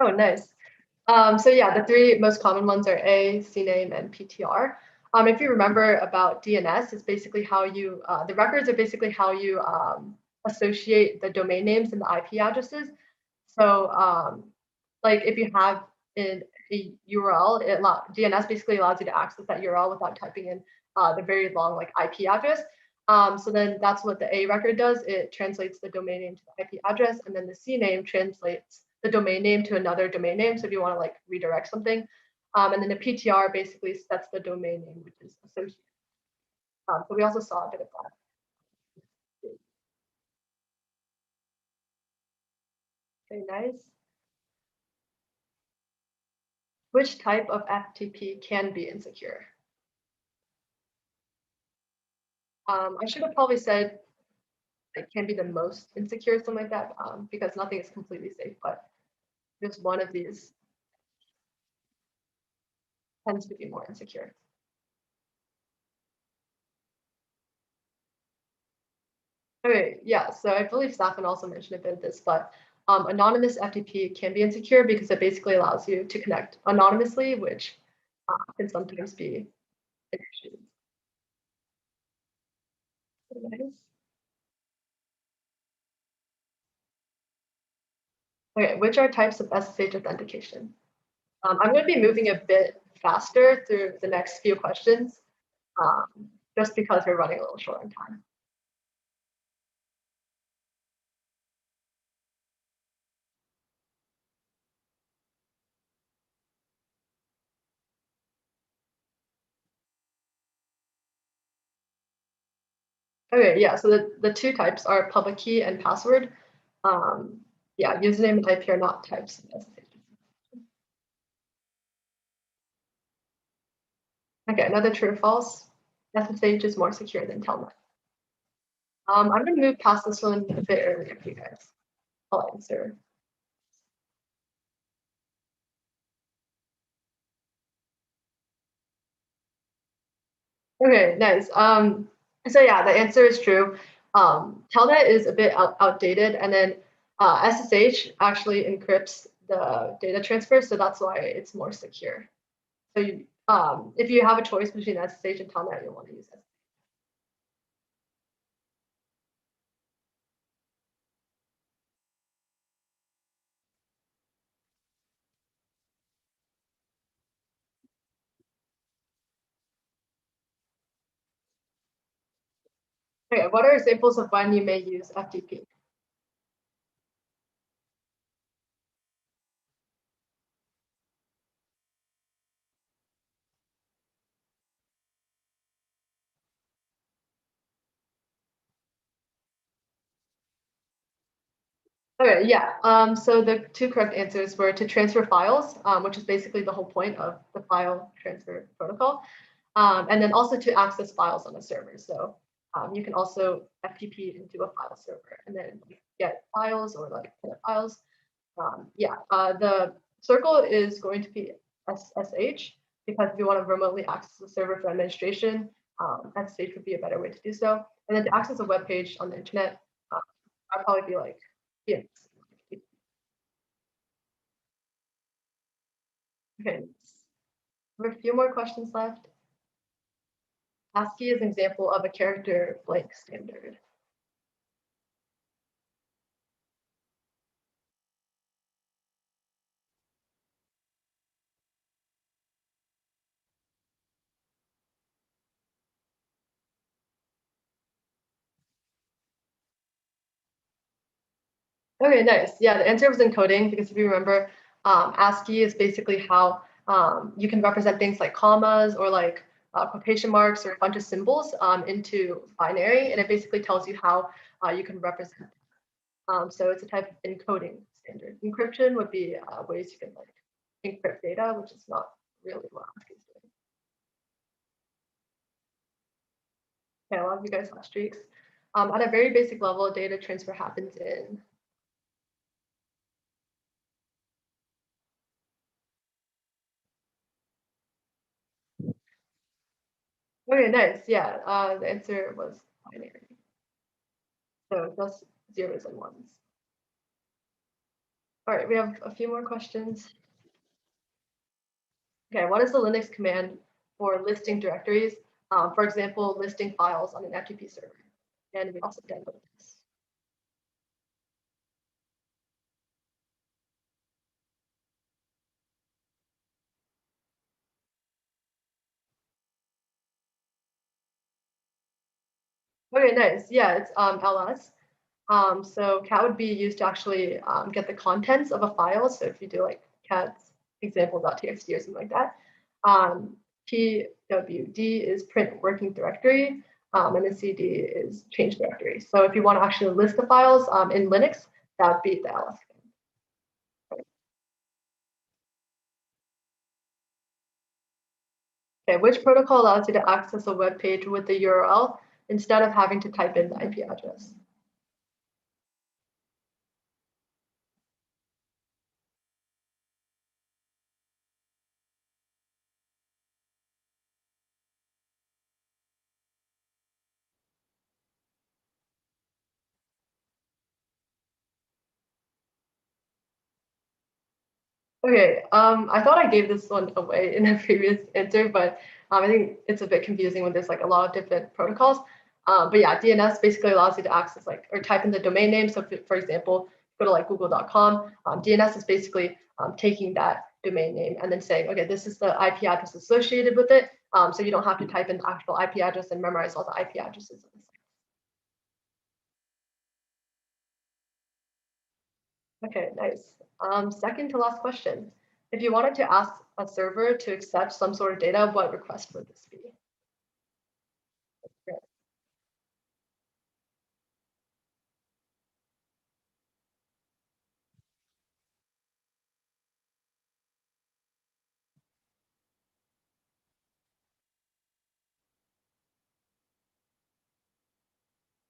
Oh, nice. So yeah, the 3 most common ones are A, CNAME, and PTR. If you remember about DNS, it's basically how you, the records are basically how you associate the domain names and the IP addresses. So like if you have a URL, DNS basically allows you to access that URL without typing in the very long like IP address. So then that's what the A record does. It translates the domain name to the IP address, and then the CNAME translates the domain name to another domain name. So if you want to like redirect something, and then the PTR basically sets the domain name, which is associated. So we also saw a bit of that. Okay, nice. Which type of FTP can be insecure? I should have probably said it can be the most insecure, something like that, because nothing is completely safe, but just one of these tends to be more insecure. Okay, yeah, so I believe Stefan also mentioned a bit of this, but anonymous FTP can be insecure because it basically allows you to connect anonymously, which can sometimes be an issue. Nice. Okay, which are types of SSH authentication? I'm going to be moving a bit faster through the next few questions, just because we're running a little short on time. Okay, yeah, so the 2 types are public key and password. Yeah, username and IP are not types of SSH. Okay, another true or false. SSH is more secure than Telnet. I'm going to move past this one a bit earlier for you guys. I'll answer. Okay, nice. So yeah, the answer is true. Telnet is a bit outdated, and then SSH actually encrypts the data transfer, so that's why it's more secure. So you, if you have a choice between SSH and Telnet, you'll want to use SSH. Okay, what are examples of when you may use FTP? Okay, yeah. So the 2 correct answers were to transfer files, which is basically the whole point of the file transfer protocol, and then also to access files on a server. So you can also FTP into a file server and then get files or like files. Yeah, the circle is going to be SSH because if you want to remotely access the server for administration, SSH would be a better way to do so. And then to access a web page on the internet, I'd probably be like, yeah. Okay, we have a few more questions left. ASCII is an example of a character blank standard. Okay, nice. Yeah, the answer was encoding because if you remember, ASCII is basically how you can represent things like commas or like quotation marks or a bunch of symbols into binary, and it basically tells you how you can represent. So it's a type of encoding standard. Encryption would be ways you can like encrypt data, which is not really what ASCII is doing. Okay, a lot of you guys have streaks. At a very basic level, data transfer happens in. Okay, nice. Yeah, the answer was binary. So just zeros and ones. All right, we have a few more questions. Okay, what is the Linux command for listing directories? For example, listing files on an FTP server. And we also download this. Okay, nice. Yeah, it's ls. So cat would be used to actually get the contents of a file. So if you do like cat's example.txt or something like that, pwd is print working directory, and then cd is change directory. So if you want to actually list the files in Linux, that would be the ls command. Okay, which protocol allows you to access a web page with the URL instead of having to type in the IP address? Okay, I thought I gave this one away in a previous answer, but I think it's a bit confusing when there's like a lot of different protocols. But yeah, DNS basically allows you to access like or type in the domain name. So for example, go to like google.com, DNS is basically taking that domain name and then saying, okay, this is the IP address associated with it. So you don't have to type in the actual IP address and memorize all the IP addresses of the site. Okay, nice. Second to last question. If you wanted to ask a server to accept some sort of data, what request would this be?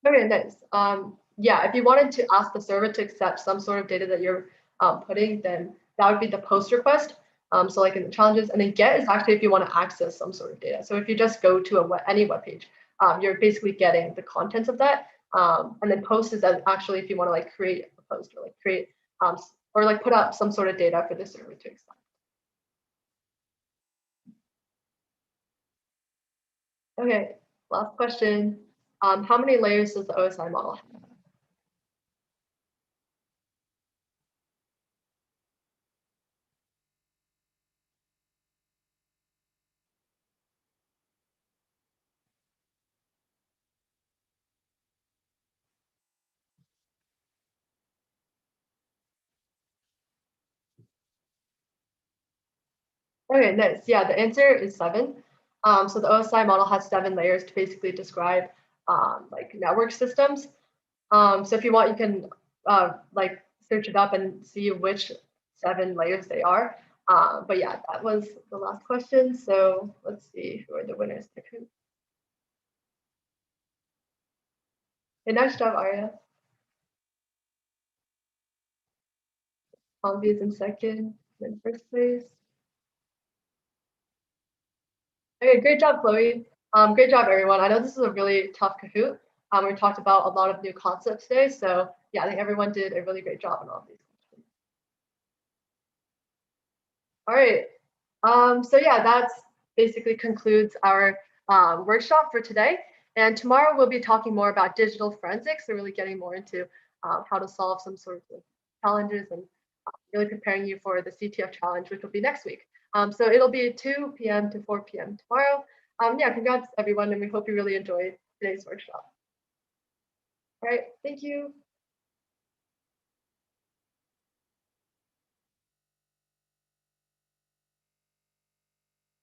Okay, nice. Yeah, if you wanted to ask the server to accept some sort of data that you're putting, then that would be the post request. So like in the challenges, and then get is actually if you want to access some sort of data. So if you just go to any web page, you're basically getting the contents of that. And then post is actually if you want to like create a post or like create or like put up some sort of data for the server to accept. Okay, last question. How many layers does the OSI model have? Okay, nice. Yeah, the answer is 7. So the OSI model has 7 layers to basically describe like network systems. So if you want, you can like search it up and see which 7 layers they are. But yeah, that was the last question. So let's see who are the winners. Okay, nice job, Arya. Pombi is in second, in first place. Okay, great job, Chloe. Great job, everyone. I know this is a really tough Kahoot. We talked about a lot of new concepts today. So yeah, I think everyone did a really great job on all of these questions. All right. So yeah, that's basically concludes our workshop for today. And tomorrow we'll be talking more about digital forensics. So really getting more into how to solve some sorts of challenges and really preparing you for the CTF challenge, which will be next week. So it'll be 2 p.m. to 4 p.m. tomorrow. Yeah, congrats everyone, and we hope you really enjoyed today's workshop. All right, thank you.